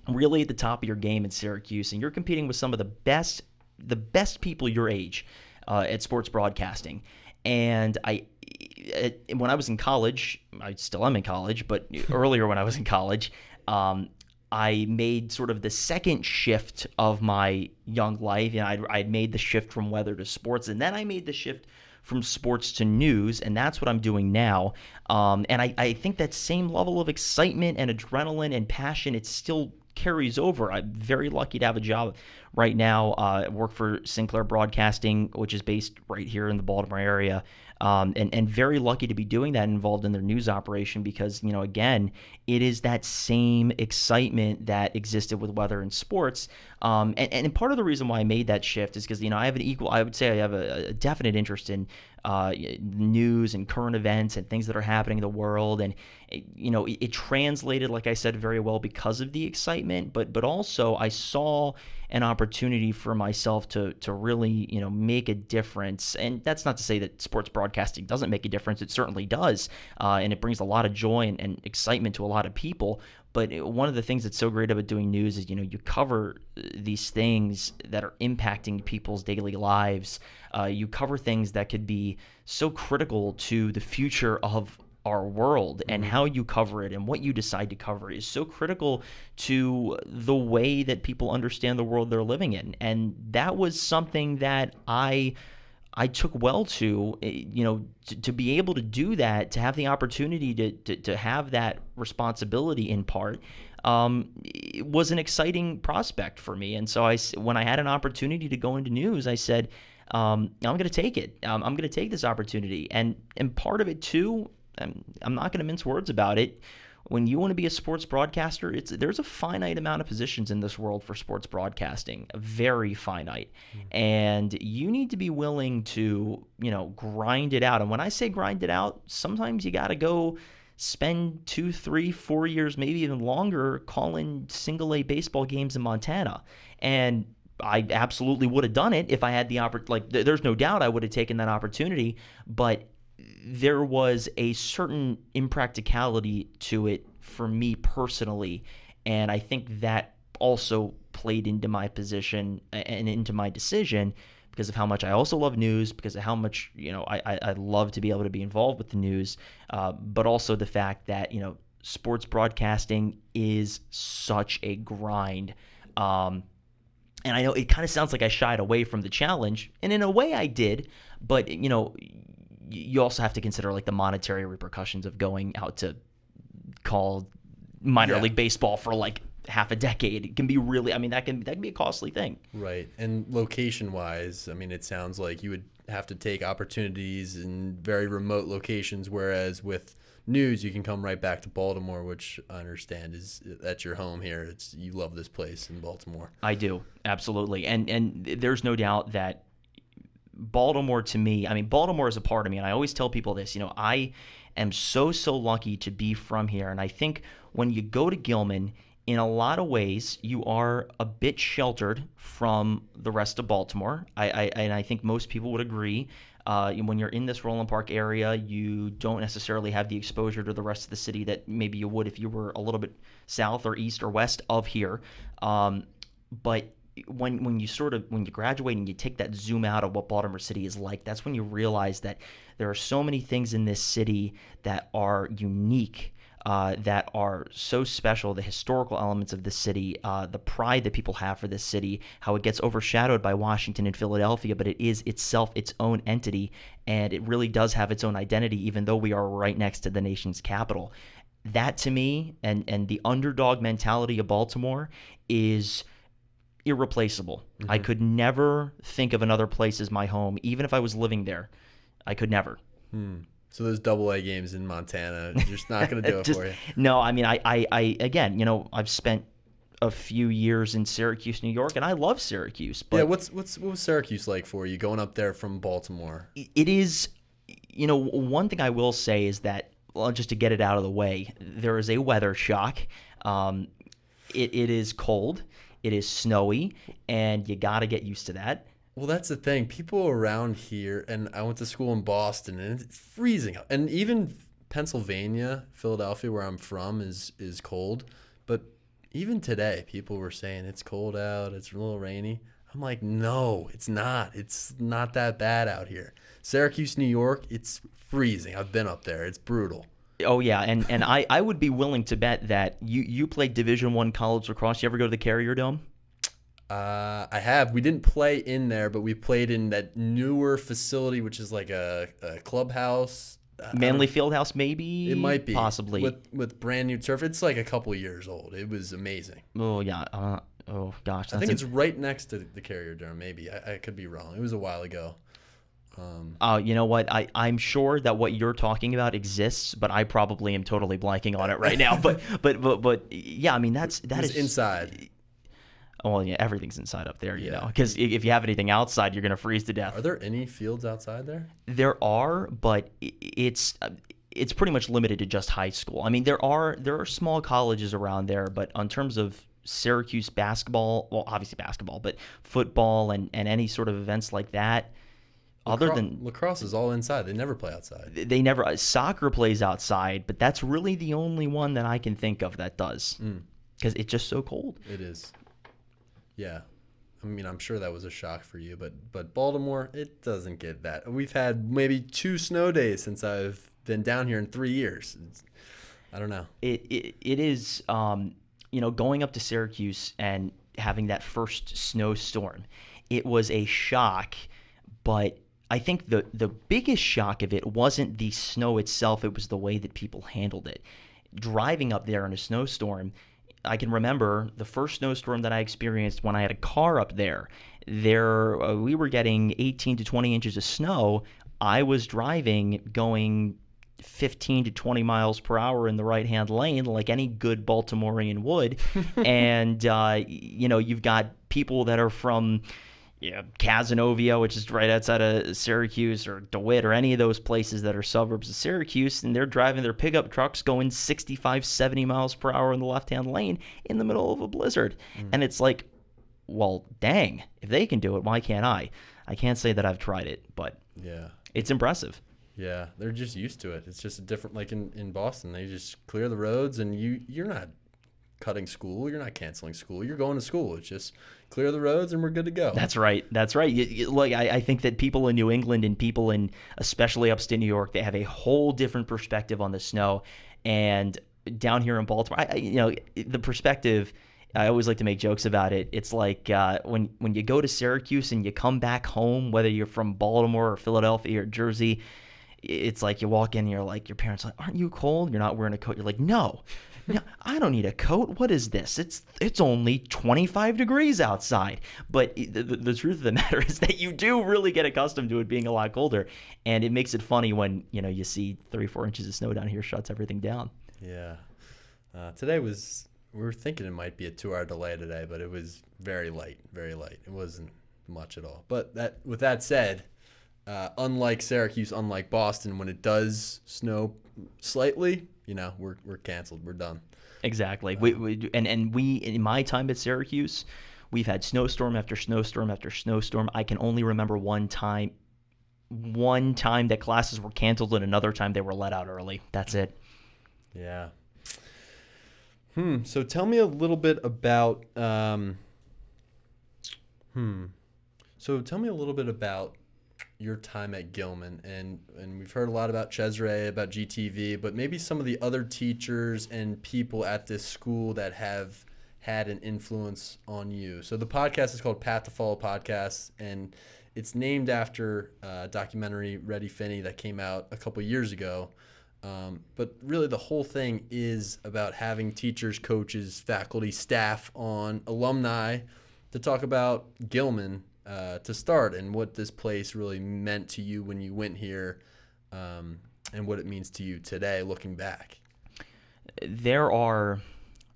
really at the top of your game in Syracuse, and you're competing with some of the best people your age at sports broadcasting. And when I was in college, I still am in college, but earlier when I was in college, I made sort of the second shift of my young life. I'd made the shift from weather to sports, and then I made the shift from sports to news, and that's what I'm doing now. And I think that same level of excitement and adrenaline and passion, it still carries over. I'm very lucky to have a job right now. I work for Sinclair Broadcasting, which is based right here in the Baltimore area. And very lucky to be doing that, involved in their news operation, because, again, it is that same excitement that existed with weather and sports. And part of the reason why I made that shift is because, I have a definite interest in news and current events and things that are happening in the world. And, it translated, like I said, very well because of the excitement, but also I saw an opportunity for myself to really, make a difference. And that's not to say that sports broadcasting doesn't make a difference. It certainly does. And it brings a lot of joy and excitement to a lot of people. But one of the things that's so great about doing news is, you cover these things that are impacting people's daily lives. You cover things that could be so critical to the future of our world, and how you cover it and what you decide to cover is so critical to the way that people understand the world they're living in. And that was something that I took well to, to be able to do that, to have the opportunity to have that responsibility in part, it was an exciting prospect for me. And so when I had an opportunity to go into news, I said, I'm going to take it. I'm going to take this opportunity. And part of it too, I'm not going to mince words about it. When you want to be a sports broadcaster, there's a finite amount of positions in this world for sports broadcasting, very finite. And you need to be willing to, grind it out. And when I say grind it out, sometimes you got to go spend 2, 3, 4 years, maybe even longer, calling single A baseball games in Montana. And I absolutely would have done it if I had the opportunity. There's no doubt I would have taken that opportunity, but there was a certain impracticality to it for me personally, and I think that also played into my position and into my decision, because of how much I also love news, because of how much I love to be able to be involved with the news, but also the fact that sports broadcasting is such a grind. And I know it kind of sounds like I shied away from the challenge, and in a way I did, but you also have to consider like the monetary repercussions of going out to call minor league baseball for like half a decade. It can be really, that can be a costly thing. Right. And location wise, it sounds like you would have to take opportunities in very remote locations, whereas with news, you can come right back to Baltimore, which I understand that's your home here. You love this place in Baltimore. I do. Absolutely. And there's no doubt that Baltimore, to me, Baltimore is a part of me, and I always tell people this, I am so lucky to be from here. And I think when you go to Gilman, in a lot of ways, you are a bit sheltered from the rest of Baltimore. And I think most people would agree. When you're in this Roland Park area, you don't necessarily have the exposure to the rest of the city that maybe you would if you were a little bit south or east or west of here. But when you graduate and you take that zoom out of what Baltimore City is like, that's when you realize that there are so many things in this city that are unique, that are so special. The historical elements of the city, the pride that people have for this city, how it gets overshadowed by Washington and Philadelphia, but it is itself its own entity, and it really does have its own identity, even though we are right next to the nation's capital. That, to me, and the underdog mentality of Baltimore is irreplaceable. Mm-hmm. I could never think of another place as my home, even if I was living there. I could never. So those AA games in Montana, just not going to do it for you. No, I mean, I again, I've spent a few years in Syracuse, New York, and I love Syracuse. But yeah, what was Syracuse like for you going up there from Baltimore? It is, one thing I will say is that, well, just to get it out of the way, there is a weather shock. It is cold. It is snowy, and you got to get used to that. Well, that's the thing. People around here, and I went to school in Boston, and it's freezing. And even Pennsylvania, Philadelphia, where I'm from, is cold. But even today, people were saying it's cold out, it's a little rainy. I'm like, no, it's not. It's not that bad out here. Syracuse, New York, it's freezing. I've been up there. It's brutal. Oh, yeah, and I would be willing to bet that you played Division I college lacrosse. You ever go to the Carrier Dome? I have. We didn't play in there, but we played in that newer facility, which is like a clubhouse. Manley Fieldhouse, maybe? It might be. Possibly. With brand new turf. It's like a couple of years old. It was amazing. Oh, yeah. Oh, gosh. I think it's right next to the Carrier Dome, maybe. I could be wrong. It was a while ago. You know what? I'm sure that what you're talking about exists, but I probably am totally blanking on it right now. But yeah, I mean that is inside. Well, yeah, everything's inside up there, you know. Because if you have anything outside, you're gonna freeze to death. Are there any fields outside there? There are, but it's pretty much limited to just high school. I mean, there are small colleges around there, but in terms of Syracuse basketball, well, obviously basketball, but football and any sort of events like that. Other than lacrosse is all inside. They never play outside. They never. Soccer plays outside, but that's really the only one that I can think of that does, because it's just so cold. It is. Yeah, I mean, I'm sure that was a shock for you, but Baltimore, it doesn't get that. We've had maybe 2 snow days since I've been down here in 3 years. I don't know. It is, going up to Syracuse and having that first snowstorm. It was a shock, but I think the biggest shock of it wasn't the snow itself. It was the way that people handled it. Driving up there in a snowstorm, I can remember the first snowstorm that I experienced when I had a car up there. We were getting 18 to 20 inches of snow. I was driving going 15 to 20 miles per hour in the right-hand lane like any good Baltimorean would. And, you've got people that are from Cazenovia, which is right outside of Syracuse, or DeWitt, or any of those places that are suburbs of Syracuse, and they're driving their pickup trucks going 65, 70 miles per hour in the left-hand lane in the middle of a blizzard. And it's like, well, dang, if they can do it, why can't I? I can't say that I've tried it, but it's impressive. Yeah, they're just used to it. It's just a different, like in Boston, they just clear the roads, and you're not cutting school. You're not canceling school. You're going to school. It's just clear the roads and we're good to go. That's right. Look, I think that people in New England and people in especially upstate New York, they have a whole different perspective on the snow. And down here in Baltimore, the perspective, I always like to make jokes about it. It's like when you go to Syracuse and you come back home, whether you're from Baltimore or Philadelphia or Jersey, it's like you walk in and you're like, your parents are like, aren't you cold? You're not wearing a coat. You're like, no, I don't need a coat. What is this? It's only 25 degrees outside. But the truth of the matter is that you do really get accustomed to it being a lot colder. And it makes it funny when, you see 3-4 inches of snow down here shuts everything down. Yeah. Today we were thinking it might be a 2-hour delay today, but it was very light, very light. It wasn't much at all. But with that said, unlike Syracuse, unlike Boston, when it does snow slightly, we're canceled. We're done. Exactly. We in my time at Syracuse, we've had snowstorm after snowstorm after snowstorm. I can only remember one time one time that classes were canceled and another time they were let out early. That's it. Yeah. So tell me a little bit about So tell me a little bit about your time at Gilman, and we've heard a lot about Cesare, about GTV, but maybe some of the other teachers and people at this school that have had an influence on you. So the podcast is called Path to Follow Podcast, and it's named after a documentary, Ready Finney, that came out a couple years ago. But really the whole thing is about having teachers, coaches, faculty, staff on, alumni, to talk about Gilman to start, and what this place really meant to you when you went here, and what it means to you today looking back. There are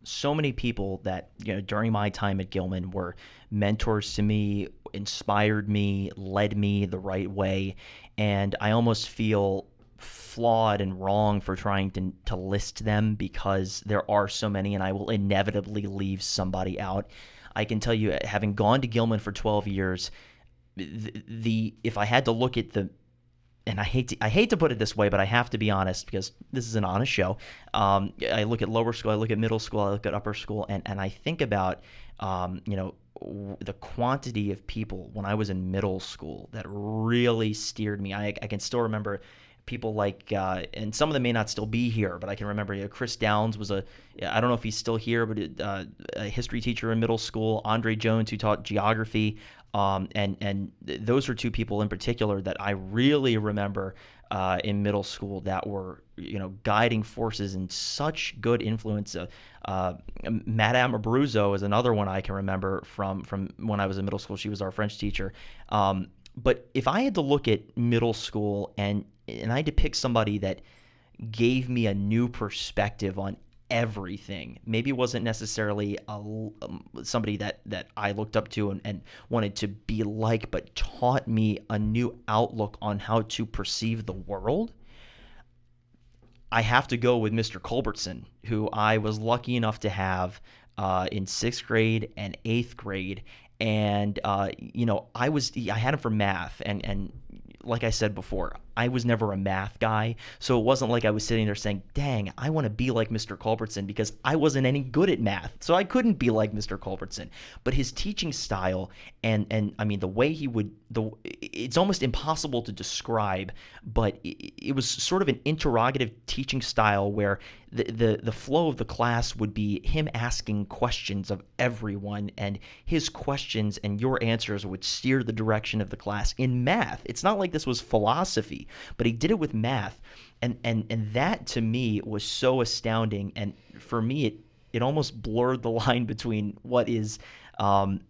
so many people that, during my time at Gilman were mentors to me, inspired me, led me the right way, and I almost feel flawed and wrong for trying to list them, because there are so many and I will inevitably leave somebody out. I can tell you, having gone to Gilman for 12 years, if I had to look at and I hate to put it this way, but I have to be honest because this is an honest show. I look at lower school, I look at middle school, I look at upper school, and I think about the quantity of people when I was in middle school that really steered me. I can still remember people like, and some of them may not still be here, but I can remember Chris Downs was I don't know if he's still here, but a history teacher in middle school. Andre Jones, who taught geography, and those are two people in particular that I really remember in middle school that were guiding forces and such good influence. Madame Abruzzo is another one I can remember from when I was in middle school. She was our French teacher. But if I had to look at middle school and I had to pick somebody that gave me a new perspective on everything, maybe it wasn't necessarily somebody that I looked up to and wanted to be like, but taught me a new outlook on how to perceive the world, I have to go with Mr. Culbertson, who I was lucky enough to have in 6th grade and 8th grade. And, I had him for math, and like I said before, I was never a math guy, so it wasn't like I was sitting there saying, dang, I want to be like Mr. Culbertson, because I wasn't any good at math, so I couldn't be like Mr. Culbertson. But his teaching style and I mean, the way he would, it's almost impossible to describe, but it was sort of an interrogative teaching style where the flow of the class would be him asking questions of everyone, and his questions and your answers would steer the direction of the class in math. It's not like this was philosophy, but he did it with math, and that to me was so astounding. And for me, it almost blurred the line between what is what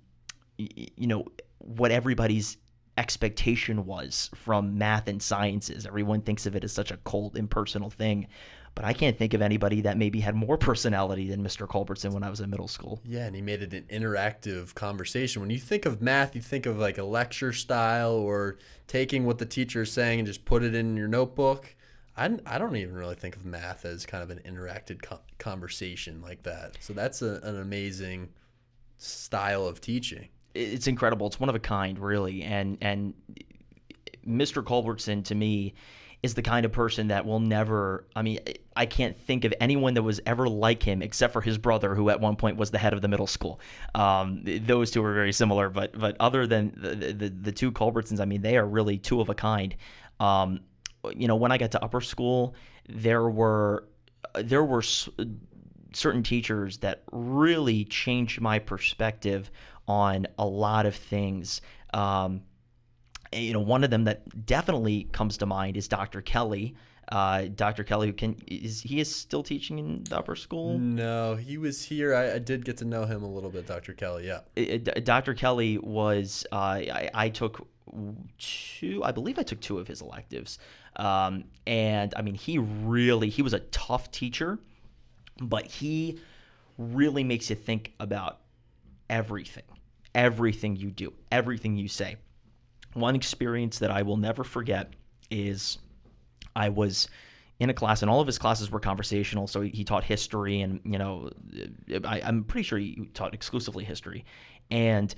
everybody's expectation was from math and sciences. Everyone thinks of it as such a cold, impersonal thing, but I can't think of anybody that maybe had more personality than Mr. Culbertson when I was in middle school. Yeah, and he made it an interactive conversation. When you think of math, you think of like a lecture style, or taking what the teacher is saying and just put it in your notebook. I don't even really think of math as kind of an interactive conversation like that. So that's an amazing style of teaching. It's incredible. It's one of a kind, really. And Mr. Culbertson, to me, is the kind of person that will never, I can't think of anyone that was ever like him except for his brother, who at one point was the head of the middle school. Those two are very similar, but other than the two Culbertsons, they are really two of a kind. When I got to upper school, there were certain teachers that really changed my perspective on a lot of things. One of them that definitely comes to mind is Dr. Kelly. Dr. Kelly, is he still teaching in the upper school? No, he was here. I did get to know him a little bit, Dr. Kelly, yeah. Dr. Kelly was, I took two, I believe I took two of his electives. He was a tough teacher, but he really makes you think about everything you do, everything you say. One experience that I will never forget is I was in a class, and all of his classes were conversational. So he taught history, and I'm pretty sure he taught exclusively history. And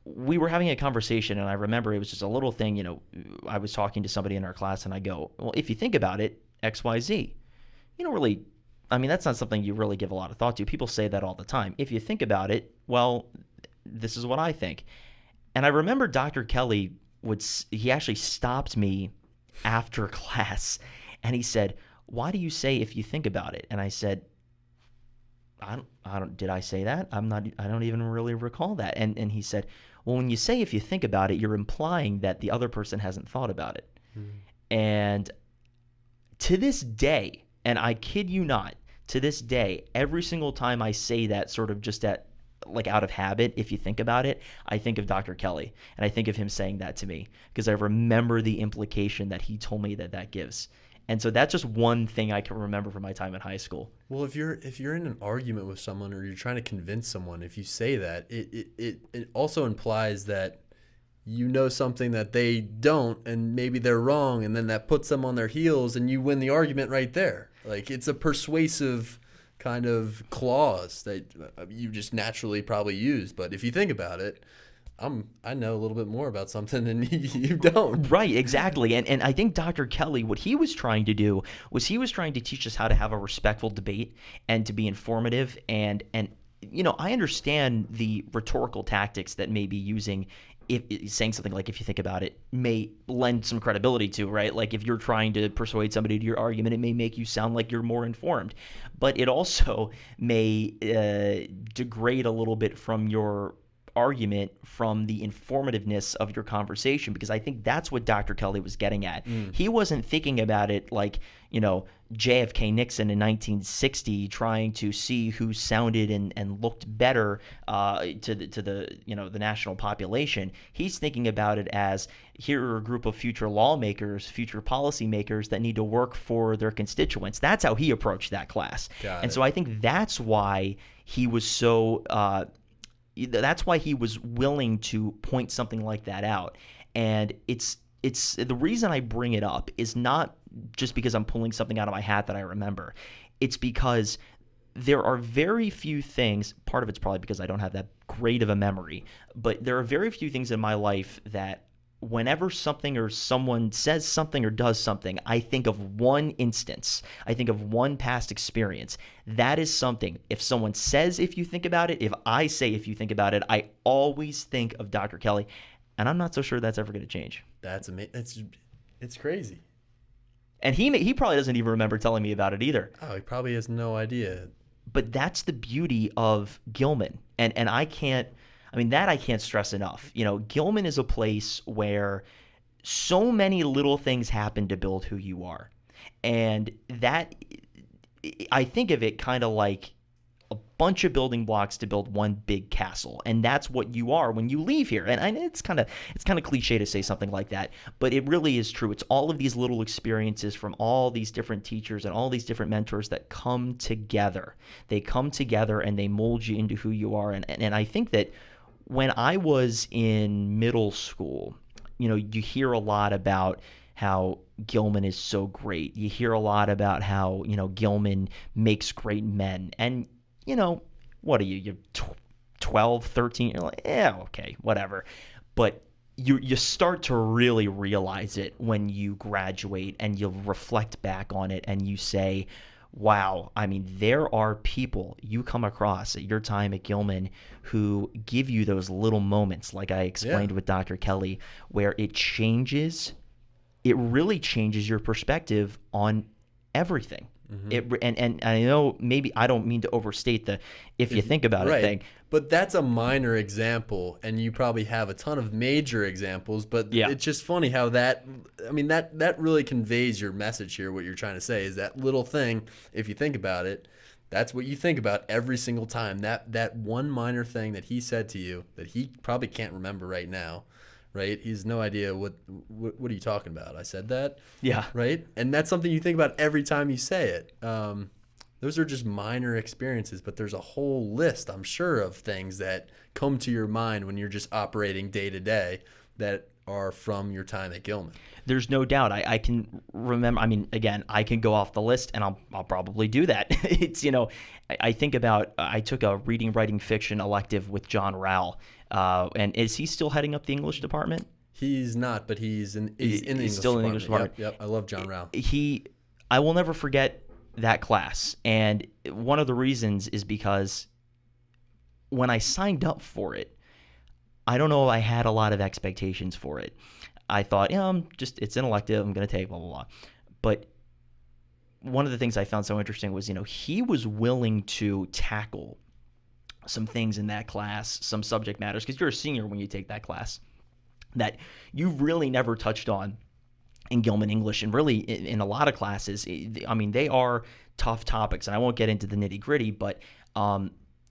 we were having a conversation, and I remember it was just a little thing. I was talking to somebody in our class, and I go, well, if you think about it, X, Y, Z, you don't really, I mean, that's not something you really give a lot of thought to. People say that all the time. If you think about it, well, this is what I think. And I remember Dr. Kelly he actually stopped me after class, and he said, why do you say if you think about it? And I said, I don't, did I say that? I don't even really recall that. And he said, well, when you say if you think about it, you're implying that the other person hasn't thought about it. And to this day, and I kid you not, to this day, every single time I say that sort of just out of habit, if you think about it, I think of Dr. Kelly, and I think of him saying that to me because I remember the implication that he told me that gives. And so that's just one thing I can remember from my time in high school. Well, if you're in an argument with someone or you're trying to convince someone, if you say that, it also implies that you know something that they don't, and maybe they're wrong, and then that puts them on their heels, and you win the argument right there. Like, it's a persuasive kind of clause that you just naturally probably use. But if you think about it, I know a little bit more about something than you don't. Right, exactly. And I think Dr. Kelly, what he was trying to do was he was trying to teach us how to have a respectful debate and to be informative. And I understand the rhetorical tactics that may be using, if saying something like, if you think about it, may lend some credibility to, right? Like if you're trying to persuade somebody to your argument, it may make you sound like you're more informed. But it also may degrade a little bit from your argument, from the informativeness of your conversation, because I think that's what Dr. Kelly was getting at. He wasn't thinking about it like, JFK Nixon in 1960 trying to see who sounded and looked better to the national population. He's thinking about it as, here are a group of future lawmakers, future policymakers that need to work for their constituents. That's how he approached that class. So I think that's why he was so that's why he was willing to point something like that out. And it's the reason I bring it up is not just because I'm pulling something out of my hat that I remember. It's because there are very few things, part of it's probably because I don't have that great of a memory, but there are very few things in my life that whenever something or someone says something or does something, I think of one instance. I think of one past experience. That is something. If someone says, if you think about it, if I say, if you think about it, I always think of Dr. Kelly. And I'm not so sure that's ever going to change. That's amazing. It's crazy. And he probably doesn't even remember telling me about it either. Oh, he probably has no idea. But that's the beauty of Gilman. And I can't stress enough. Gilman is a place where so many little things happen to build who you are. And that, I think of it kind of like a bunch of building blocks to build one big castle. And that's what you are when you leave here. And it's kind of cliche to say something like that, but it really is true. It's all of these little experiences from all these different teachers and all these different mentors that come together. They come together and they mold you into who you are. And I think that when I was in middle school, you hear a lot about how Gilman is so great. You hear a lot about how, Gilman makes great men. And, what are you? You're 12, 13. You're like, yeah, okay, whatever. But you start to really realize it when you graduate and you reflect back on it and you say, wow, there are people you come across at your time at Gilman who give you those little moments, like I explained with Dr. Kelly, where it really changes your perspective on everything. And I know maybe I don't mean to overstate the if you think about it thing. But that's a minor example, and you probably have a ton of major examples, but it's just funny how that really conveys your message here. What you're trying to say is that little thing, if you think about it, that's what you think about every single time. That one minor thing that he said to you that he probably can't remember right now, right? He has no idea what are you talking about? I said that? Yeah. Right? And that's something you think about every time you say it. Those are just minor experiences, but there's a whole list, I'm sure, of things that come to your mind when you're just operating day to day that are from your time at Gilman. There's no doubt. I can remember. I mean, again, I can go off the list, and I'll probably do that. It's I think about. I took a reading, writing, fiction elective with John Rowell, and is he still heading up the English department? He's not, but he's in the English still in the department. English department. Yep. I love John Rowell. I will never forget that class, and one of the reasons is because when I signed up for it, I don't know if I had a lot of expectations for it. I thought, it's an elective, I'm going to take blah, blah, blah. But one of the things I found so interesting was, he was willing to tackle some things in that class, some subject matters, because you're a senior when you take that class, that you really never touched on in Gilman English, and really in a lot of classes. I mean, they are tough topics, and I won't get into the nitty-gritty, but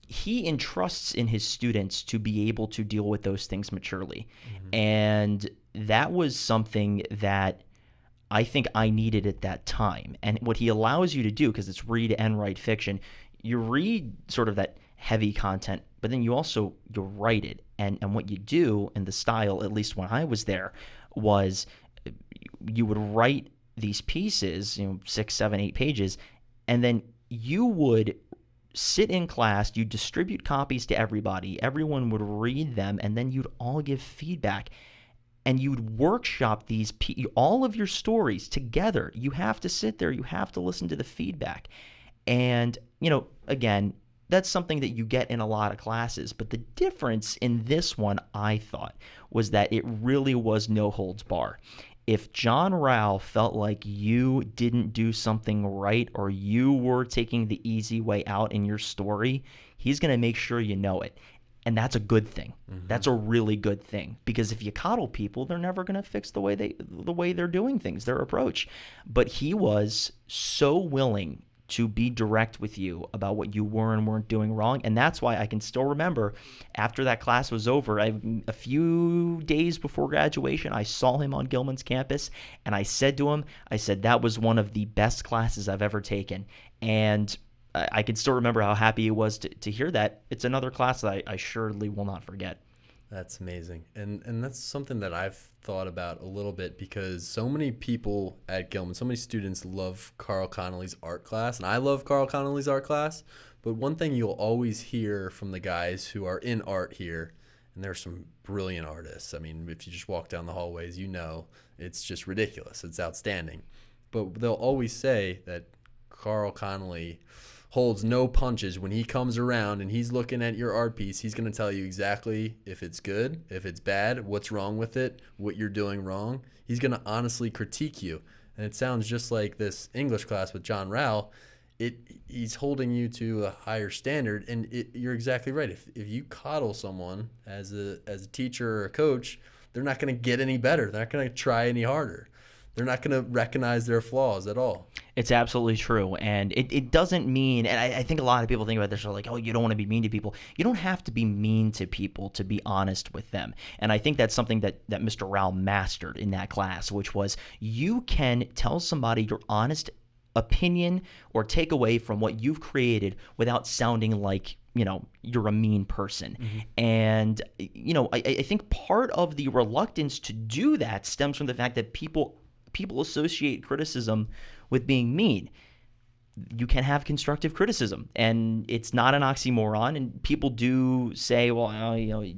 he entrusts in his students to be able to deal with those things maturely. Mm-hmm. And that was something that I think I needed at that time. And what he allows you to do, because it's read and write fiction, you read sort of that heavy content, but then you write it. And what you do in the style, at least when I was there, was you would write these pieces, 6, 7, 8 pages, and then you would sit in class, you distribute copies to everybody, everyone would read them, and then you'd all give feedback, and you'd workshop all of your stories together. You have to sit there, you have to listen to the feedback. And, again, that's something that you get in a lot of classes, but the difference in this one, I thought, was that it really was no holds bar. If John Rowell felt like you didn't do something right, or you were taking the easy way out in your story, he's going to make sure you know it. And that's a good thing. Mm-hmm. That's a really good thing, because if you coddle people, they're never going to fix the way they're doing things, their approach. But he was so willing to be direct with you about what you were and weren't doing wrong. And that's why I can still remember, after that class was over, a few days before graduation, I saw him on Gilman's campus, and I said to him, that was one of the best classes I've ever taken. And I can still remember how happy he was to hear that. It's another class that I surely will not forget. That's amazing. And that's something that I've thought about a little bit, because so many people at Gilman, so many students love Carl Connolly's art class, and I love Carl Connolly's art class. But one thing you'll always hear from the guys who are in art here, and there's some brilliant artists. I mean, if you just walk down the hallways, it's just ridiculous. It's outstanding. But they'll always say that Carl Connolly holds no punches. When he comes around and he's looking at your art piece, he's going to tell you exactly if it's good, if it's bad, what's wrong with it, what you're doing wrong. He's going to honestly critique you. And it sounds just like this English class with John Rowell. He's holding you to a higher standard, and you're exactly right. If you coddle someone as a teacher or a coach, they're not going to get any better. They're not going to try any harder. They're not going to recognize their flaws at all. It's absolutely true. And it doesn't mean, and I think a lot of people think about this, are like, oh, you don't want to be mean to people. You don't have to be mean to people to be honest with them. And I think that's something that Mr. Rowell mastered in that class, which was you can tell somebody your honest opinion or take away from what you've created without sounding like, you're a mean person. Mm-hmm. And, I think part of the reluctance to do that stems from the fact that people associate criticism with being mean. You can have constructive criticism, and it's not an oxymoron. And people do say, well,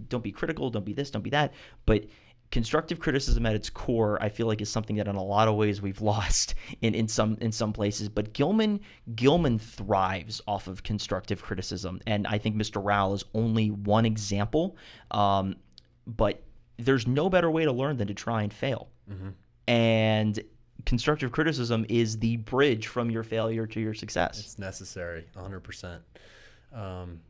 don't be critical, don't be this, don't be that. But constructive criticism at its core, I feel like, is something that in a lot of ways we've lost in some places. But Gilman thrives off of constructive criticism, and I think Mr. Rowell is only one example. But there's no better way to learn than to try and fail. Mm-hmm. And constructive criticism is the bridge from your failure to your success. It's necessary, 100%.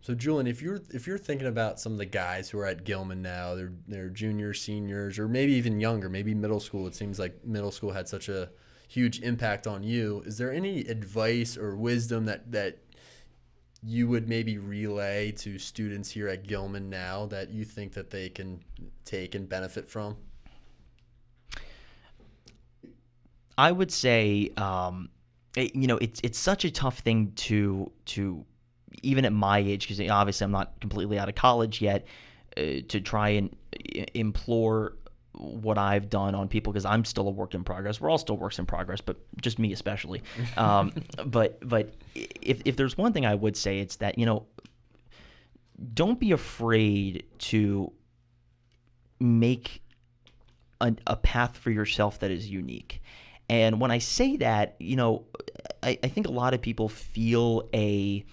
So Julian, if you're thinking about some of the guys who are at Gilman now, they're juniors, seniors, or maybe even younger, maybe middle school. It seems like middle school had such a huge impact on you. Is there any advice or wisdom that you would maybe relay to students here at Gilman now that you think that they can take and benefit from? I would say, it's such a tough thing to even at my age, because obviously I'm not completely out of college yet, to try and implore what I've done on people, because I'm still a work in progress. We're all still works in progress, but just me especially. But if there's one thing I would say, it's that, don't be afraid to make a path for yourself that is unique. And when I say that, I think a lot of people feel a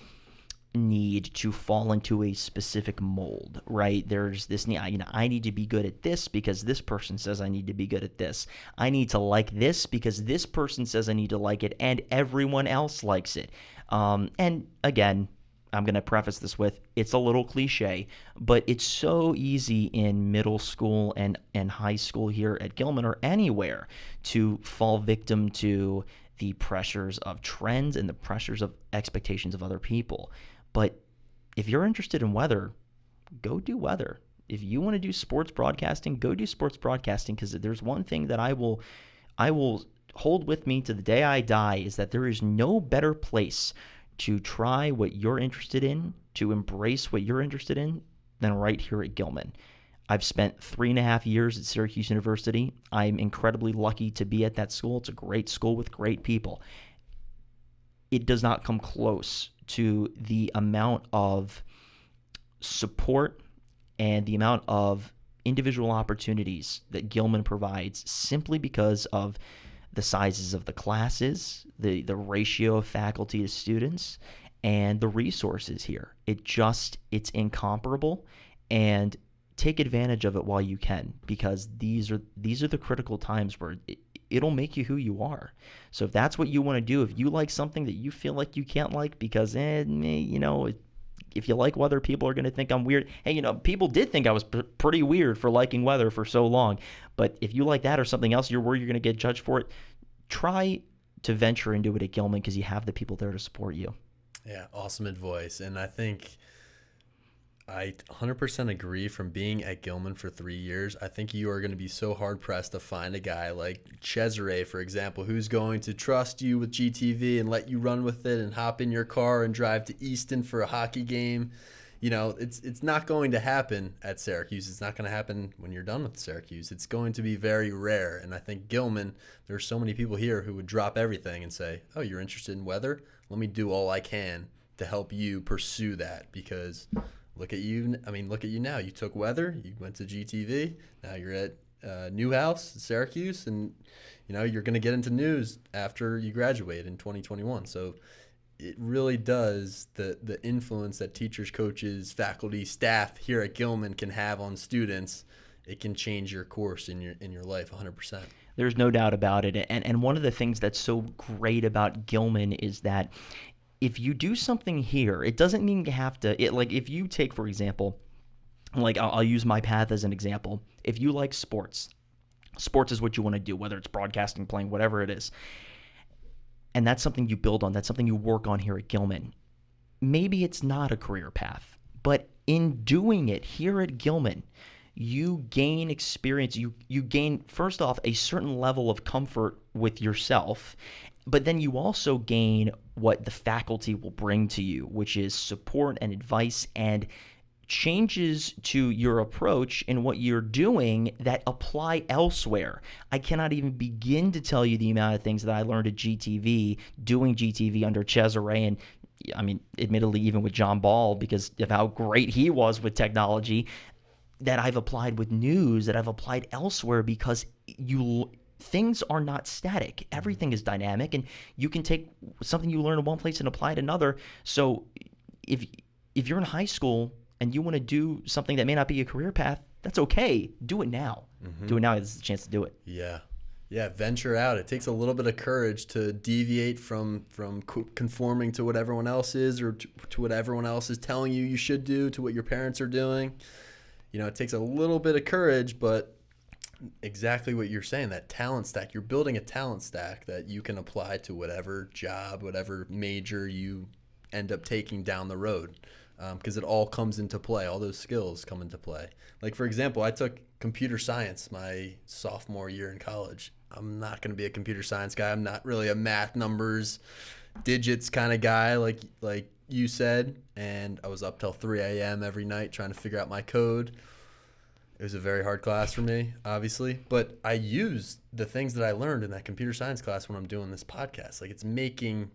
need to fall into a specific mold, right? There's this need, I need to be good at this because this person says I need to be good at this. I need to like this because this person says I need to like it, and everyone else likes it. And again, I'm going to preface this with, it's a little cliche, but it's so easy in middle school and high school here at Gilman or anywhere to fall victim to the pressures of trends and the pressures of expectations of other people. But if you're interested in weather, go do weather. If you want to do sports broadcasting, go do sports broadcasting, because there's one thing that I will hold with me to the day I die, is that there is no better place to try what you're interested in, to embrace what you're interested in, than right here at Gilman. I've spent 3.5 years at Syracuse University. I'm incredibly lucky to be at that school. It's a great school with great people. It does not come close to the amount of support and the amount of individual opportunities that Gilman provides, simply because of the sizes of the classes, the ratio of faculty to students, and the resources here. It's incomparable, and take advantage of it while you can, because these are the critical times where it'll make you who you are. So if that's what you want to do, if you like something that you feel like you can't like because, if you like weather, people are going to think I'm weird. Hey, people did think I was pretty weird for liking weather for so long. But if you like that or something else, you're worried you're going to get judged for it, try to venture into it at Gilman, because you have the people there to support you. Yeah, awesome advice. And I think I 100% agree. From being at Gilman for 3 years, I think you are going to be so hard-pressed to find a guy like Cesare, for example, who's going to trust you with GTV and let you run with it and hop in your car and drive to Easton for a hockey game. It's not going to happen at Syracuse. It's not going to happen when you're done with Syracuse. It's going to be very rare. And I think Gilman, there are so many people here who would drop everything and say, oh, you're interested in weather? Let me do all I can to help you pursue that, because look at you now. You took weather, you went to GTV, now you're at Newhouse, Syracuse, and you're going to get into news after you graduate in 2021. So it really does, the influence that teachers, coaches, faculty, staff here at Gilman can have on students, it can change your course in your life 100%. There's no doubt about it. And one of the things that's so great about Gilman is that if you do something here, it doesn't mean you have to. If you take, for example, I'll use my path as an example. If you like sports is what you want to do, whether it's broadcasting, playing, whatever it is, and that's something you build on, that's something you work on here at Gilman. Maybe it's not a career path, but in doing it here at Gilman, you gain experience. You gain, first off, a certain level of comfort with yourself, but then you also gain what the faculty will bring to you, which is support and advice and changes to your approach in what you're doing that apply elsewhere. I cannot even begin to tell you the amount of things that I learned at GTV, doing GTV under Cesare, and admittedly even with John Ball, because of how great he was with technology, that I've applied with news, that I've applied elsewhere, because things are not static. Everything is dynamic, and you can take something you learn in one place and apply it another. So if you're in high school and you want to do something that may not be a career path, that's okay. Do it now. Mm-hmm. Do it now. There's a chance to do it. Yeah, venture out. It takes a little bit of courage to deviate from conforming to what everyone else is, or to what everyone else is telling you should do, to what your parents are doing. It takes a little bit of courage, but exactly what you're saying, that talent stack. You're building a talent stack that you can apply to whatever job, whatever major you end up taking down the road, because it all comes into play. All those skills come into play. Like, for example, I took computer science my sophomore year in college. I'm not going to be a computer science guy. I'm not really a math, numbers, digits kind of guy like you said, and I was up till 3 a.m. every night trying to figure out my code. It was a very hard class for me, obviously, but I use the things that I learned in that computer science class when I'm doing this podcast. Like, it's making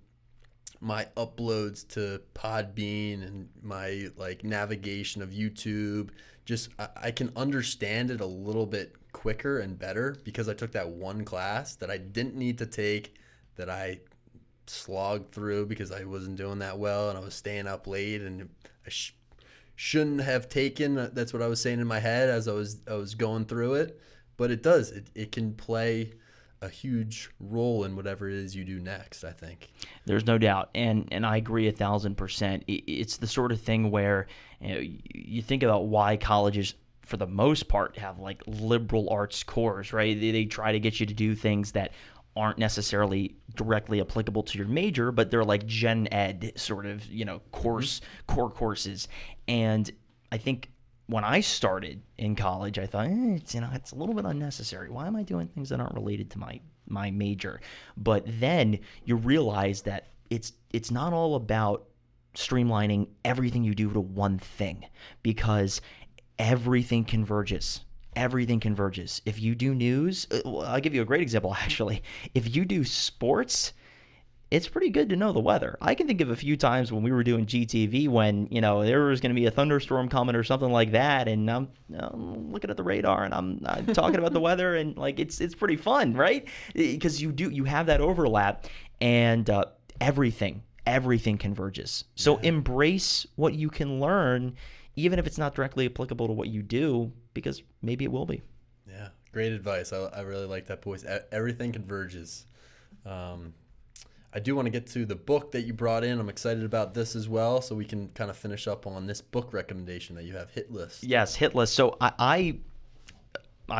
my uploads to Podbean and my like navigation of YouTube. Just I can understand it a little bit quicker and better because I took that one class that I didn't need to take, that I slogged through because I wasn't doing that well and I was staying up late, and I shouldn't have taken. That's what I was saying in my head as I was going through it. But it can play a huge role in whatever it is you do next, I think. There's no doubt, and I agree 1,000%. It's the sort of thing where you think about why colleges, for the most part, have like liberal arts cores, right? They try to get you to do things that aren't necessarily directly applicable to your major, but they're like gen ed sort of, core courses. And I think when I started in college, I thought, it's a little bit unnecessary. Why am I doing things that aren't related to my major? But then you realize that it's not all about streamlining everything you do to one thing, because everything converges. Everything converges. If you do news, I'll give you a great example, actually. If you do sports, it's pretty good to know the weather. I can think of a few times when we were doing GTV when, there was going to be a thunderstorm coming or something like that, and I'm looking at the radar and I'm talking about the weather, and like it's pretty fun, right? Because you have that overlap, and everything converges. So embrace what you can learn, even if it's not directly applicable to what you do, because maybe it will be. Yeah, great advice. I really like that, boys. Everything converges. I do want to get to the book that you brought in. I'm excited about this as well, so we can kind of finish up on this book recommendation that you have, Hit List. Yes, Hit List. So I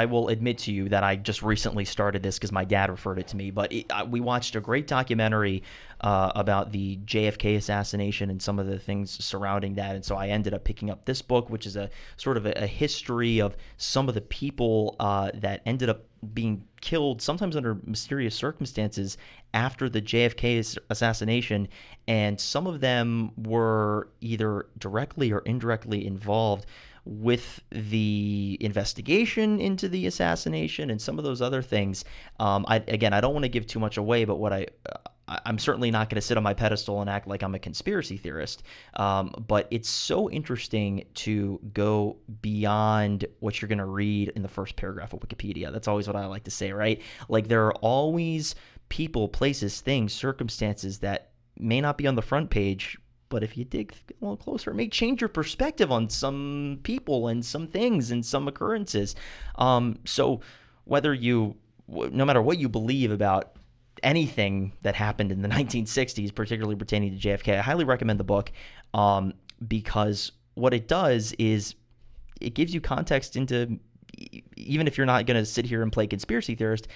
will admit to you that I just recently started this because my dad referred it to me, but we watched a great documentary about the JFK assassination and some of the things surrounding that, and so I ended up picking up this book, which is a sort of a history of some of the people that ended up being killed, sometimes under mysterious circumstances, after the JFK assassination, and some of them were either directly or indirectly involved with the investigation into the assassination and some of those other things. I don't want to give too much away, but I'm certainly not going to sit on my pedestal and act like I'm a conspiracy theorist. But it's so interesting to go beyond what you're going to read in the first paragraph of Wikipedia. That's always what I like to say, right? Like, there are always people, places, things, circumstances that may not be on the front page, but if you dig a little closer, it may change your perspective on some people and some things and some occurrences. So no matter what you believe about anything that happened in the 1960s, particularly pertaining to JFK, I highly recommend the book, because what it does is it gives you context into, even if you're not going to sit here and play conspiracy theorist,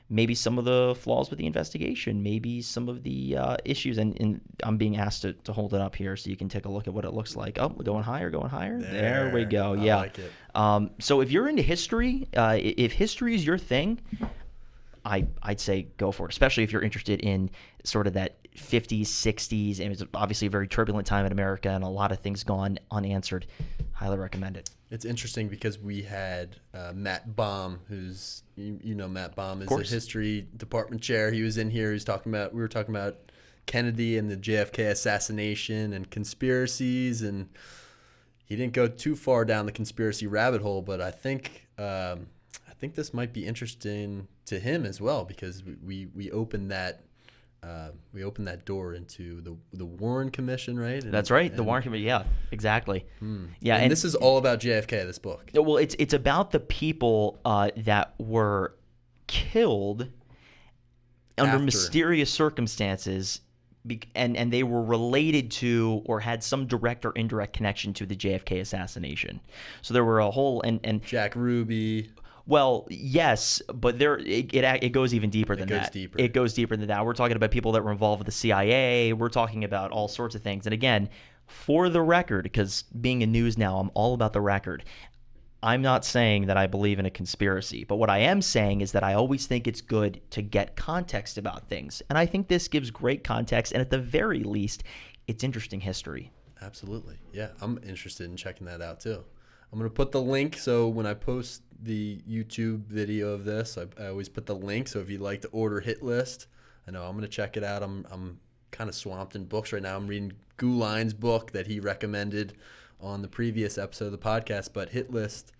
maybe some of the flaws with the investigation, maybe some of the issues. And I'm being asked to hold it up here so you can take a look at what it looks like. Oh, we're going higher. There we go. Yeah. I like it. So if you're into history, if history is your thing, I'd say go for it, especially if you're interested in sort of that 50s, 60s. And it's obviously a very turbulent time in America and a lot of things gone unanswered. Highly recommend it. It's interesting because we had Matt Baum, who's, Matt Baum is the history department chair. He was in here. We were talking about Kennedy and the JFK assassination and conspiracies, and he didn't go too far down the conspiracy rabbit hole, but I think this might be interesting to him as well, because we opened that door into the Warren Commission, right? That's right, the Warren Commission. Yeah, exactly. Yeah, and this is all about JFK. This book. Well, it's about the people that were killed under mysterious circumstances, and they were related to or had some direct or indirect connection to the JFK assassination. So there were a whole and Jack Ruby. Well, yes, but it goes even deeper than that. It goes deeper than that. We're talking about people that were involved with the CIA. We're talking about all sorts of things. And again, for the record, because being in news now, I'm all about the record. I'm not saying that I believe in a conspiracy, but what I am saying is that I always think it's good to get context about things. And I think this gives great context, and at the very least, it's interesting history. Absolutely. Yeah, I'm interested in checking that out too. I'm going to put the link. So when I post the YouTube video of this, I always put the link. So if you'd like to order Hit List, I know I'm going to check it out. I'm kind of swamped in books right now. I'm reading Gouline's book that he recommended on the previous episode of the podcast, but Hit List,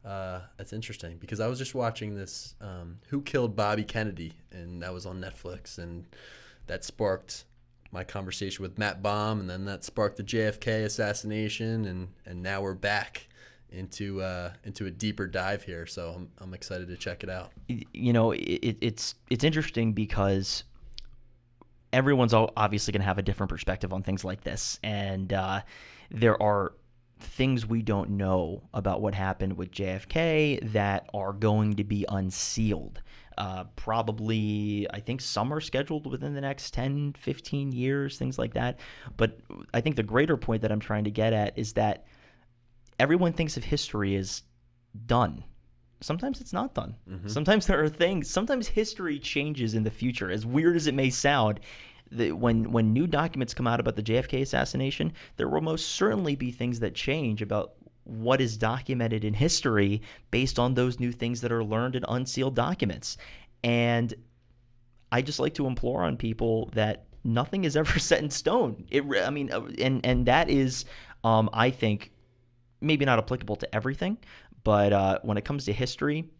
that's interesting because I was just watching this Who Killed Bobby Kennedy, and that was on Netflix, and that sparked my conversation with Matt Baum, and then that sparked the JFK assassination, and now we're back into a deeper dive here. So I'm excited to check it out. You know, it's interesting because everyone's obviously going to have a different perspective on things like this, and there are things we don't know about what happened with JFK that are going to be unsealed. Probably, I think some are scheduled within the next 10, 15 years, things like that. But I think the greater point that I'm trying to get at is that everyone thinks of history as done. Sometimes it's not done. Mm-hmm. Sometimes there are things, sometimes history changes in the future. As weird as it may sound, when new documents come out about the JFK assassination, there will most certainly be things that change about what is documented in history based on those new things that are learned in unsealed documents. And I just like to implore on people that nothing is ever set in stone. And that is, I think, maybe not applicable to everything, but when it comes to history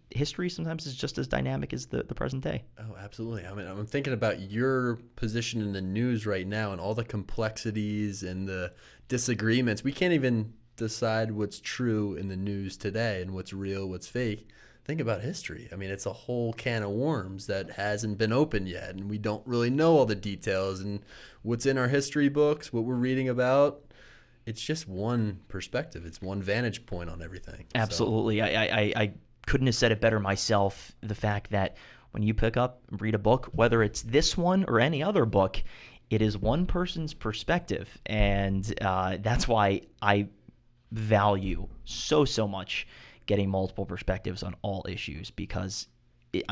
sometimes is just as dynamic as the present day. Oh, absolutely. I mean, I'm thinking about your position in the news right now and all the complexities and the disagreements. We can't even decide what's true in the news today and what's real, what's fake. Think about history. I mean, it's a whole can of worms that hasn't been opened yet, and we don't really know all the details and what's in our history books, what we're reading about. It's just one perspective. It's one vantage point on everything. Absolutely. So. I couldn't have said it better myself. The fact that when you pick up and read a book, whether it's this one or any other book, it is one person's perspective. And that's why I value so much getting multiple perspectives on all issues, because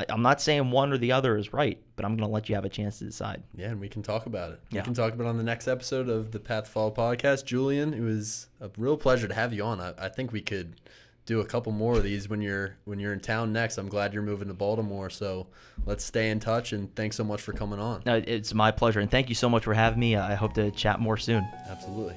I'm not saying one or the other is right, but I'm going to let you have a chance to decide. Yeah, and we can talk about it. Yeah. We can talk about it on the next episode of the Path to Follow podcast. Julian, it was a real pleasure to have you on. I think we could do a couple more of these when you're in town next. I'm glad you're moving to Baltimore, so let's stay in touch, and thanks so much for coming on. It's my pleasure, and thank you so much for having me. I hope to chat more soon. Absolutely.